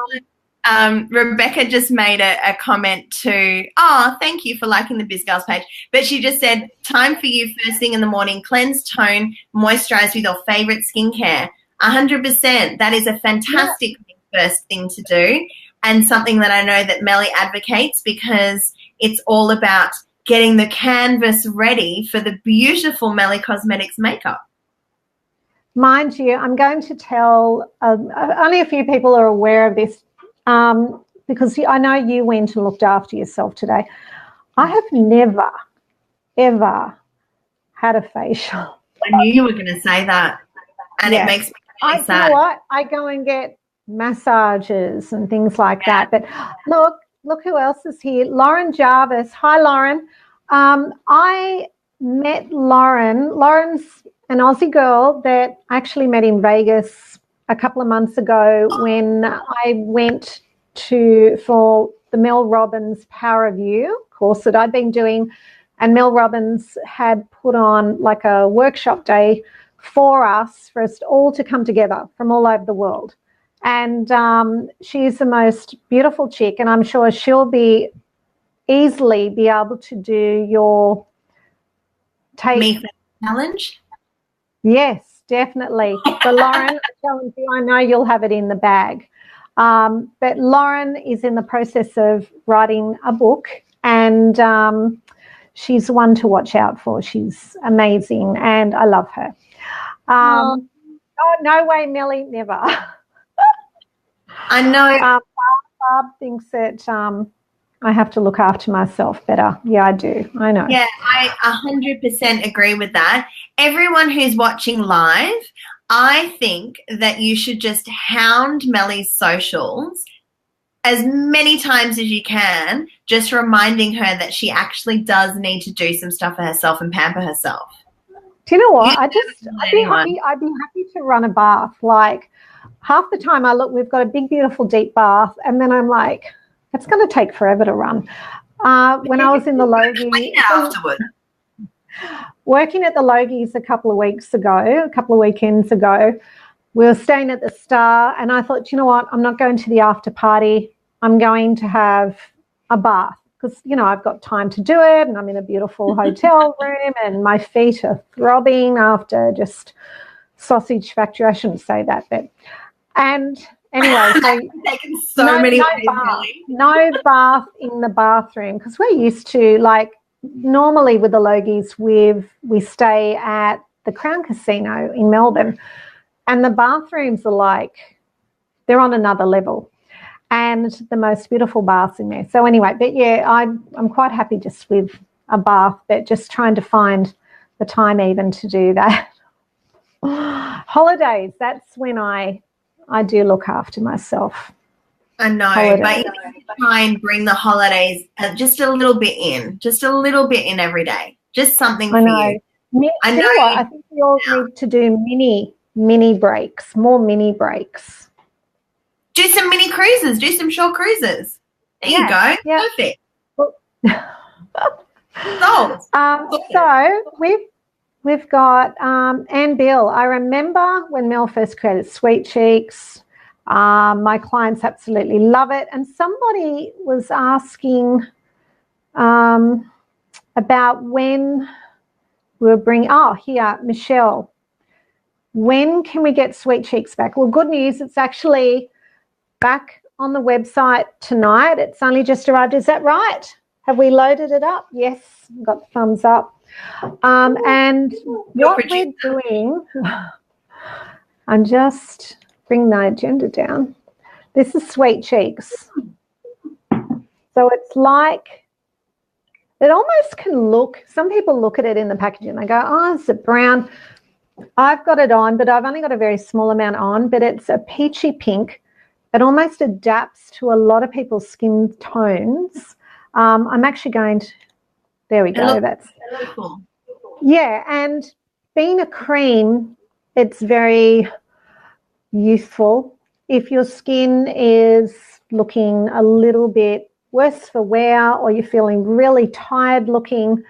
Rebecca just made a comment to, thank you for liking the Biz Gals page. But she just said, time for you first thing in the morning, cleanse, tone, moisturize with your favorite skincare. 100%. That is a fantastic first thing to do, and something that I know that Melli advocates, because it's all about getting the canvas ready for the beautiful Melli Cosmetics makeup. Mind you, I'm going to tell, only a few people are aware of this, because I know you went and looked after yourself today. I have never, ever had a facial. I knew you were going to say that, and it makes me really sad. You know what? I go and get massages and things like that. But look who else is here. Lauren Jarvis. Hi, Lauren. I met Lauren. Lauren's an Aussie girl that I actually met in Vegas a couple of months ago when I went for the Mel Robbins Power of You course that I'd been doing and Mel Robbins had put on like a workshop day for us all to come together from all over the world. And she's the most beautiful chick, and I'm sure she'll easily be able to do your Me challenge. Yes, definitely. But Lauren, I challenge you, I know you'll have it in the bag. But Lauren is in the process of writing a book, and she's one to watch out for. She's amazing, and I love her. Oh, no way, Melli, never. I know. Barb thinks that I have to look after myself better. Yeah, I do. I know. Yeah, I 100% agree with that. Everyone who's watching live, I think that you should just hound Melli's socials as many times as you can, just reminding her that she actually does need to do some stuff for herself and pamper herself. Do you know what? I'd be happy to run a bath. Like, half the time I look, we've got a big, beautiful, deep bath, and then I'm like, it's going to take forever to run. When I was in the Logie, working at the Logies a couple of weekends ago, we were staying at the Star, and I thought, you know what, I'm not going to the after party. I'm going to have a bath because, you know, I've got time to do it, and I'm in a beautiful hotel room, and my feet are throbbing after just sausage factory. I shouldn't say that, but and anyway, so no bath in the bathroom, because we're used to, like, normally with the Logies, we stay at the Crown Casino in Melbourne, and the bathrooms are like, they're on another level, and the most beautiful baths in there. So anyway, but yeah, I'm quite happy just with a bath, but just trying to find the time even to do that. Holidays, that's when I do look after myself. I know, holidays. But you try and bring the holidays just a little bit in every day, just something for you. I know what? I think we all need to do mini breaks, more mini breaks. Do some mini cruises, do some short cruises. There you go. Yeah. Perfect. So we've got Anne Bill. I remember when Mel first created Sweet Cheeks. My clients absolutely love it. And somebody was asking about when we'll bring, Michelle, when can we get Sweet Cheeks back? Well, good news, it's actually back on the website tonight. It's only just arrived. Is that right? Have we loaded it up? Yes, got the thumbs up. And what we're doing, I'm just bring my agenda down. This is Sweet Cheeks. So it's like, it almost can look, some people look at it in the packaging and they go, oh, it's a brown. I've got it on, but I've only got a very small amount on, but it's a peachy pink. It almost adapts to a lot of people's skin tones. I'm actually going to, there we go. That's cool. Yeah, and being a cream, it's very youthful. If your skin is looking a little bit worse for wear, or you're feeling really tired looking,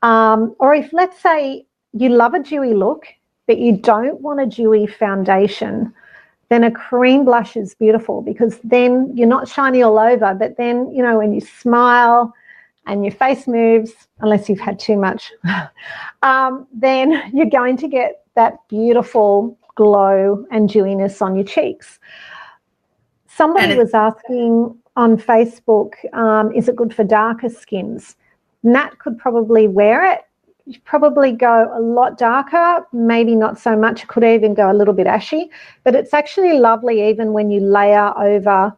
or if, let's say, you love a dewy look, but you don't want a dewy foundation, then a cream blush is beautiful, because then you're not shiny all over, but then, you know, when you smile and your face moves, unless you've had too much, then you're going to get that beautiful glow and dewiness on your cheeks. Somebody was asking on Facebook, is it good for darker skins? Nat could probably wear it. You probably go a lot darker, maybe not so much. It could even go a little bit ashy, but it's actually lovely even when you layer over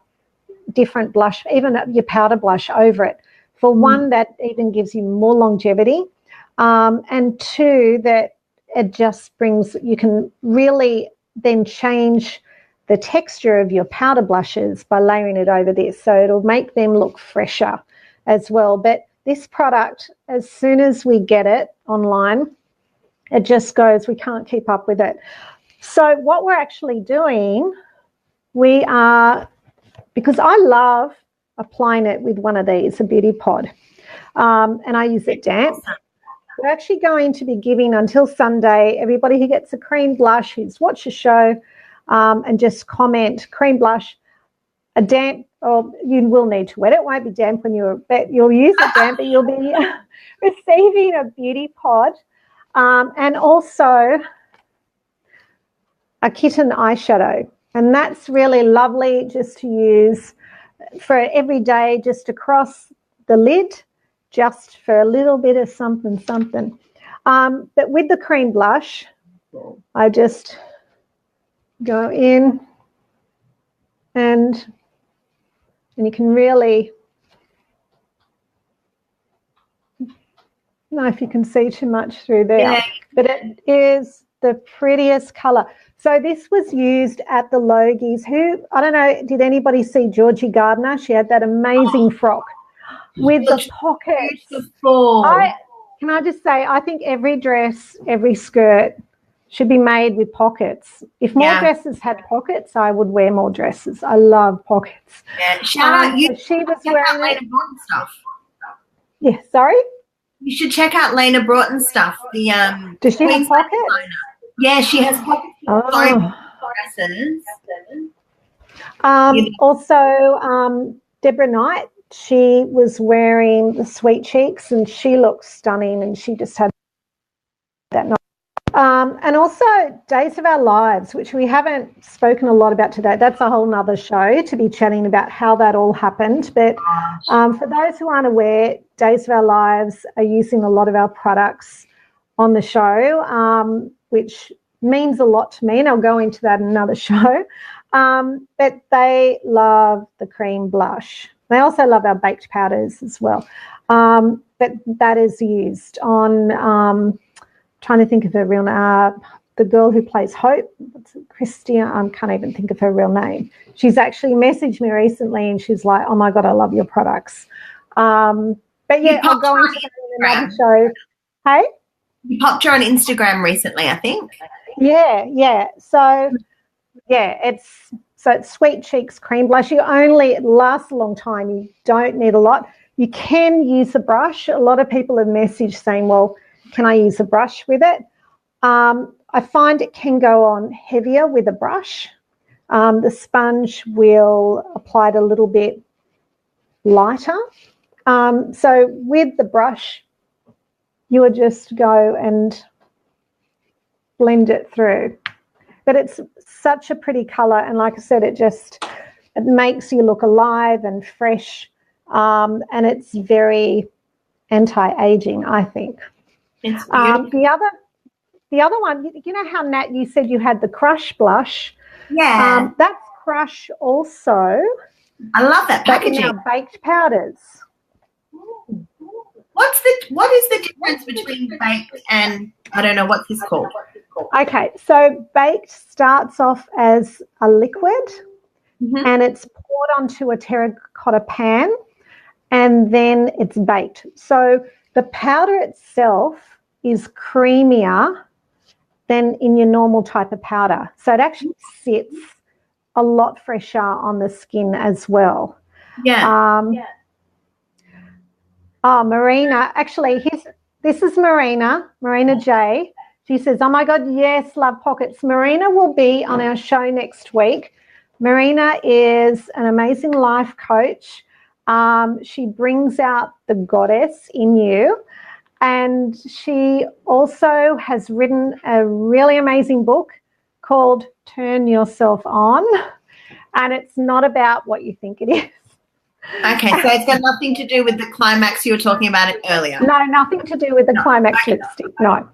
different blush, even your powder blush over it. For one, that even gives you more longevity, and two, that it just brings, you can really then change the texture of your powder blushes by layering it over this, so it'll make them look fresher as well. But this product, as soon as we get it online, it just goes, we can't keep up with it. So what we're actually doing, we are, because I love applying it with one of these, a beauty pod. and I use it damp. We're actually going to be giving until Sunday, everybody who gets a cream blush, who's watched the show, and just comment cream blush, a damp, or you will need to wet it. It won't be damp when you'll use it damp, but you'll be receiving a beauty pod, and also a kitten eyeshadow. And that's really lovely just to use for every day, just across the lid, just for a little bit of something. But with the cream blush, I just go in and you can really, I don't know if you can see too much through there, but it is the prettiest colour. So this was used at the Logies. I don't know, did anybody see Georgie Gardner? She had that amazing frock with the pockets. Can I just say, I think every dress, every skirt should be made with pockets. If more dresses had pockets, I would wear more dresses. I love pockets. Yeah, shout out. So she was wearing Lena Broughton stuff. Yeah, sorry? You should check out Lena Broughton stuff. Does she have pockets? Designer. Yeah, she has pockets. Dresses. Also, Deborah Knight, she was wearing the sweet cheeks and she looks stunning, and she just had that night. And also Days of Our Lives, which we haven't spoken a lot about today. That's a whole nother show to be chatting about how that all happened. But for those who aren't aware, Days of Our Lives are using a lot of our products on the show, which means a lot to me, and I'll go into that in another show. But they love the cream blush. They also love our baked powders as well. But that is used on, trying to think of her real name, the girl who plays Hope, Christina, I can't even think of her real name. She's actually messaged me recently and she's like, oh my God, I love your products. But yeah, I'll go into that in another show. Hey? You popped her on Instagram recently, I think. Yeah. So yeah, it's Sweet Cheeks cream blush. It lasts a long time. You don't need a lot. You can use a brush. A lot of people have messaged saying, well, can I use a brush with it? I find it can go on heavier with a brush. The sponge will apply it a little bit lighter. So with the brush, you would just go and blend it through. But it's such a pretty colour, and like I said, it makes you look alive and fresh, and it's very anti-aging, I think. It's beautiful. The other one, you know how, Nat, you said you had the Crush blush? Yeah. That's Crush also. I love that packaging. But in our baked powders. What is the difference between baked and, I don't know, what's this called? Okay, so baked starts off as a liquid, and it's poured onto a terracotta pan, and then it's baked. So the powder itself is creamier than in your normal type of powder. So it actually sits a lot fresher on the skin as well. Yeah. Oh, Marina, actually, this is Marina J. She says, oh, my God, yes, love pockets. Marina will be on our show next week. Marina is an amazing life coach. She brings out the goddess in you. And she also has written a really amazing book called Turn Yourself On. And it's not about what you think it is. Okay, so it's got nothing to do with the climax you were talking about it earlier. No, nothing to do with the climax lipstick, no.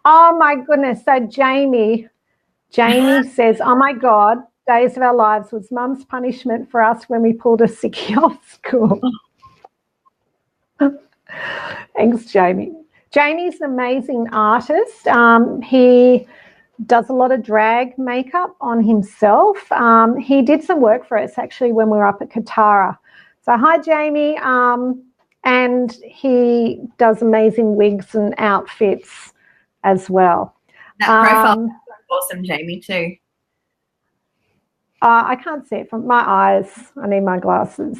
Oh, my goodness. So Jamie says, oh, my God, Days of Our Lives was Mum's punishment for us when we pulled a sickie off school. Thanks, Jamie. Jamie's an amazing artist. He does a lot of drag makeup on himself. He did some work for us actually when we were up at Katara. So hi, Jamie. And he does amazing wigs and outfits as well. That profile is awesome, Jamie, too. I can't see it from my eyes. I need my glasses.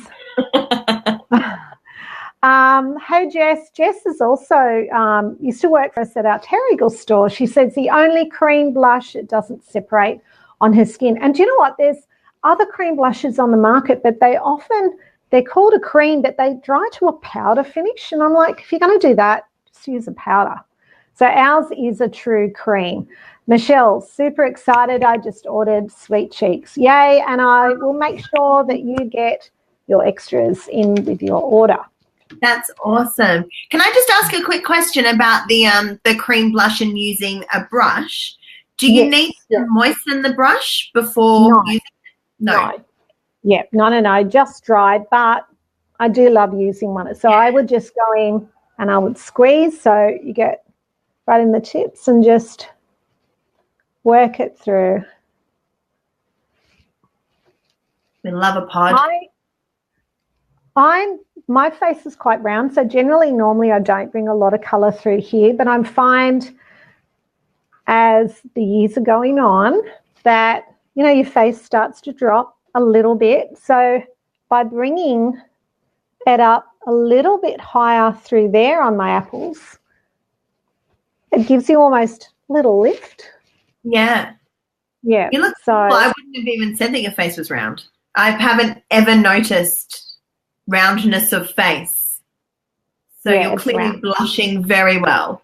Hey, Jess. Jess is also used to work for us at our Terrigal store. She says the only cream blush, it doesn't separate on her skin. And do you know what? There's other cream blushes on the market, but they're called a cream, but they dry to a powder finish. And I'm like, if you're going to do that, just use a powder. So ours is a true cream. Michelle, super excited. I just ordered Sweet Cheeks. Yay. And I will make sure that you get your extras in with your order. That's awesome. Can I just ask a quick question about the cream blush and using a brush? Do you need to moisten the brush before using it? No. Yeah, no, just dried, but I do love using one. So I would just go in and I would squeeze so you get right in the tips and just work it through. We love a pod. My face is quite round, so normally I don't bring a lot of colour through here, but I find as the years are going on that, your face starts to drop a little bit. So by bringing that up a little bit higher through there on my apples, it gives you almost a little lift. Yeah. Yeah. You look so. Well, I wouldn't have even said that your face was round. I haven't ever noticed roundness of face. So you're clearly round. Blushing very well.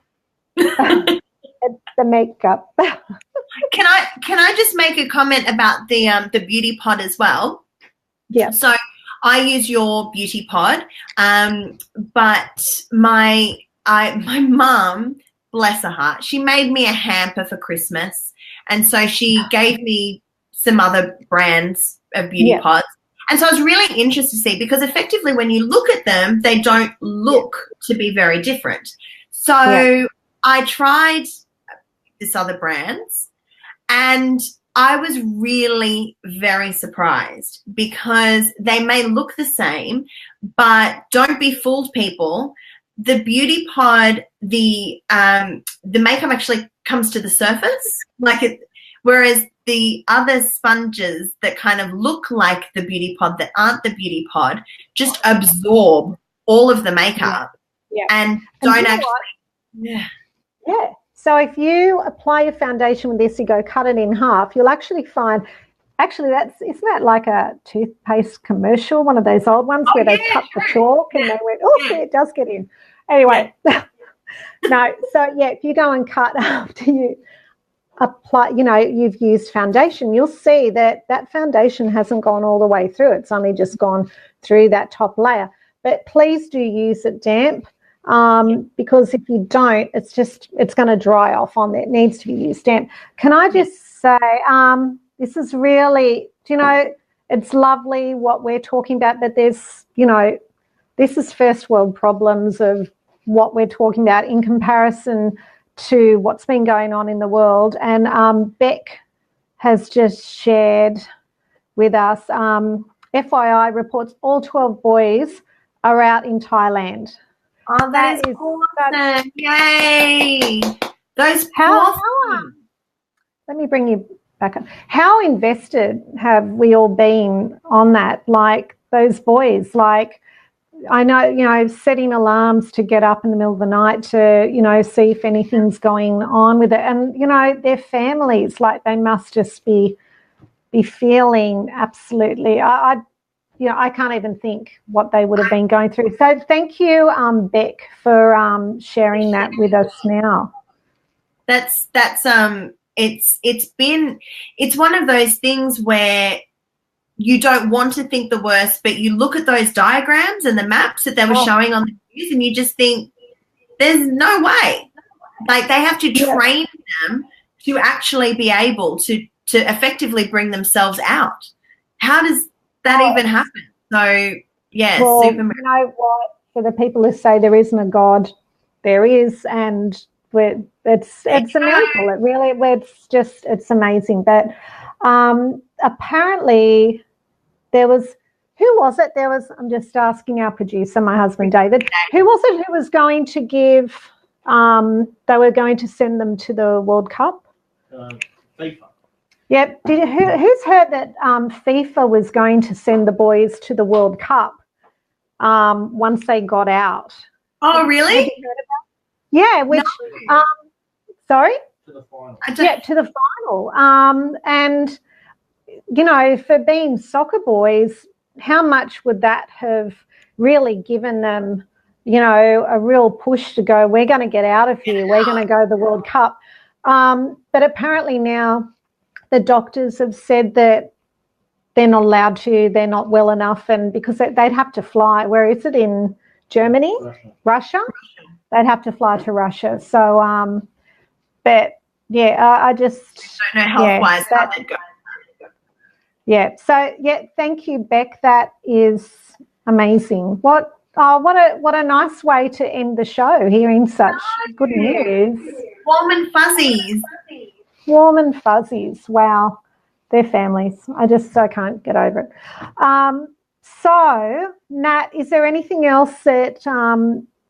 It's the makeup. Can I just make a comment about the beauty pod as well? Yeah. So I use your beauty pod, but my mum, bless her heart, she made me a hamper for Christmas, and so she gave me some other brands of beauty pods. And so I was really interested to see, because effectively when you look at them, they don't look to be very different. So I tried this other brands, and I was really very surprised, because they may look the same, but don't be fooled, people. The beauty pod, the makeup actually comes to the surface, whereas the other sponges that kind of look like the beauty pod that aren't the beauty pod just absorb all of the makeup and don't actually. Yeah. So if you apply your foundation with this, you go cut it in half, you'll actually find, isn't that like a toothpaste commercial, one of those old ones where they cut the chalk and they went, see, it does get in. Anyway, no, so if you go and cut after you apply, you've used foundation, you'll see that foundation hasn't gone all the way through. It's only just gone through that top layer. But please do use it damp, because if you don't, it's going to dry off on there. It needs to be used damp. Can I just say, this is really, it's lovely what we're talking about, but there's, this is first world problems of what we're talking about in comparison to what's been going on in the world. And Beck has just shared with us, FYI reports all 12 boys are out in Thailand. Oh, that is awesome. Yay. Those let me bring you back up. How invested have we all been on that? Like those boys, I know, setting alarms to get up in the middle of the night to, see if anything's going on with it. And, their families, they must just be feeling absolutely, I can't even think what they would have been going through. So thank you, Beck, for sharing that with us now. It's one of those things where you don't want to think the worst, but you look at those diagrams and the maps that they were showing on the news, and you just think, there's no way. They have to train them to actually be able to effectively bring themselves out. How does that even happen? So, super. You know what? For the people who say there isn't a God, there is, and it's a miracle. It really, it's amazing. But apparently, there was, who was it? I'm just asking our producer, my husband David, who was it who was going to give, they were going to send them to the World Cup? FIFA. Yep. Who's heard that FIFA was going to send the boys to the World Cup? once they got out. Oh, really? Have you heard about? Yeah, which No. sorry? To the final. Yeah, to the final. And, you know, for being soccer boys, how much would that have really given them, you know, a real push to go, we're going to get out of here, we're going to go to the World Cup. But apparently now the doctors have said that they're not allowed to, they're not well enough, and because they'd have to fly, where is it, in Germany? Russia? They'd have to fly to Russia. So, but yeah, I just don't know health-wise how they'd go. Yeah. So yeah, thank you, Beck. That is amazing. What a nice way to end the show, hearing such good news. Warm and fuzzies. Warm and fuzzies. Wow. Their families. I can't get over it. So, Nat, is there anything else that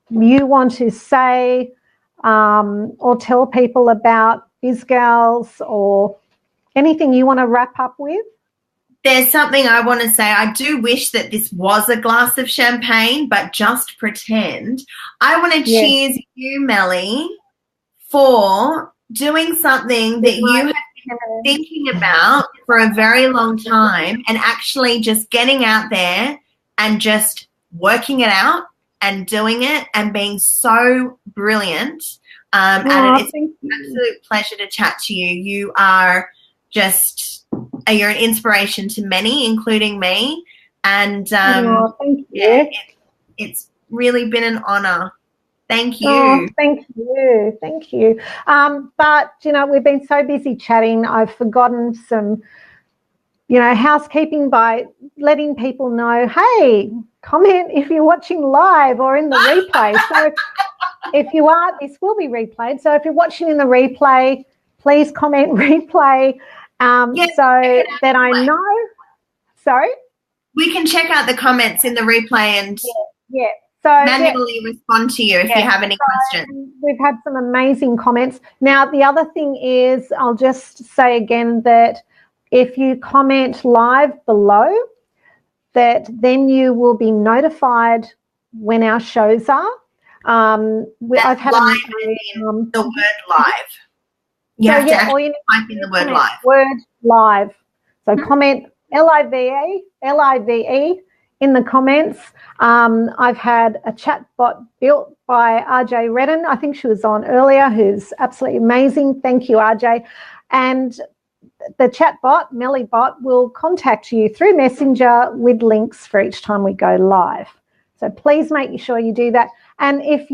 you want to say or tell people about Biz Gals, or anything you want to wrap up with? There's something I want to say. I do wish that this was a glass of champagne, but just pretend. I want to cheers you, Melli, for doing something that you have been thinking about for a very long time, and actually just getting out there and just working it out and doing it and being so brilliant. And it's an absolute pleasure to chat to you. You are you're an inspiration to many, including me. And thank you. It's really been an honor. Thank you. Oh, thank you. But, you know, we've been so busy chatting. I've forgotten some, you know, housekeeping by letting people know, hey, comment if you're watching live or in the replay. So if you are, this will be replayed. So if you're watching in the replay, please comment replay so that I know. Sorry? We can check out the comments in the replay and So manually respond to you if you have any questions. We've had some amazing comments. Now, the other thing is, I'll just say again that if you comment live below, that then you will be notified when our shows are. I've had the word live. You have to actually type in the word live. Word live. So comment Live in the comments. I've had a chat bot built by RJ Redden. I think she was on earlier, who's absolutely amazing. Thank you, RJ. And the chat bot, Melli bot, will contact you through Messenger with links for each time we go live. So please make sure you do that. And if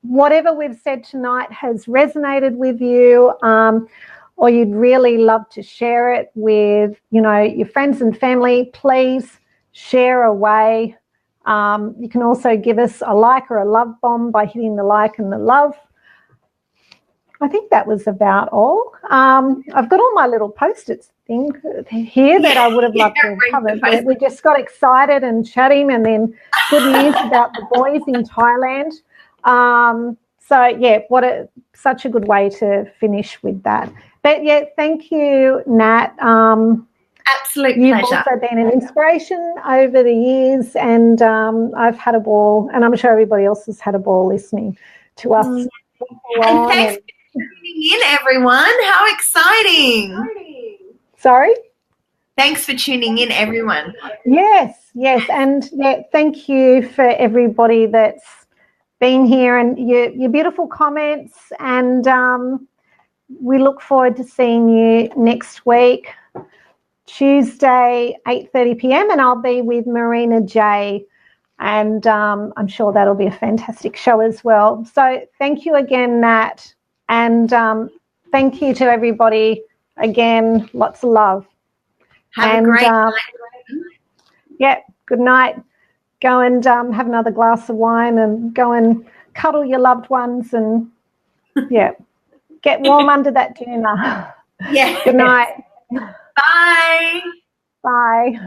whatever we've said tonight has resonated with you, or you'd really love to share it with, you know, your friends and family, please share away. You can also give us a like or a love bomb by hitting the like and the love. I think that was about all. I've got all my little post-its thing here that I would have loved to have covered. But we just got excited and chatting, and then good news about the boys in Thailand. So yeah, such a good way to finish with that. But yeah, thank you, Nat. Absolute pleasure. You've also been an inspiration over the years, and I've had a ball, and I'm sure everybody else has had a ball listening to us. And thanks for tuning in, everyone. How exciting. Sorry? Thanks for tuning in, everyone. Yes. And yeah, thank you for everybody that's been here and your beautiful comments, and we look forward to seeing you next week, Tuesday, 8:30 p.m, and I'll be with Marina J, and I'm sure that'll be a fantastic show as well. So thank you again, Nat, and thank you to everybody again. Lots of love. Have a great night. Yeah, good night. Go and have another glass of wine and go and cuddle your loved ones and, yeah, get warm under that doona. Yeah. Good night. Bye. Bye.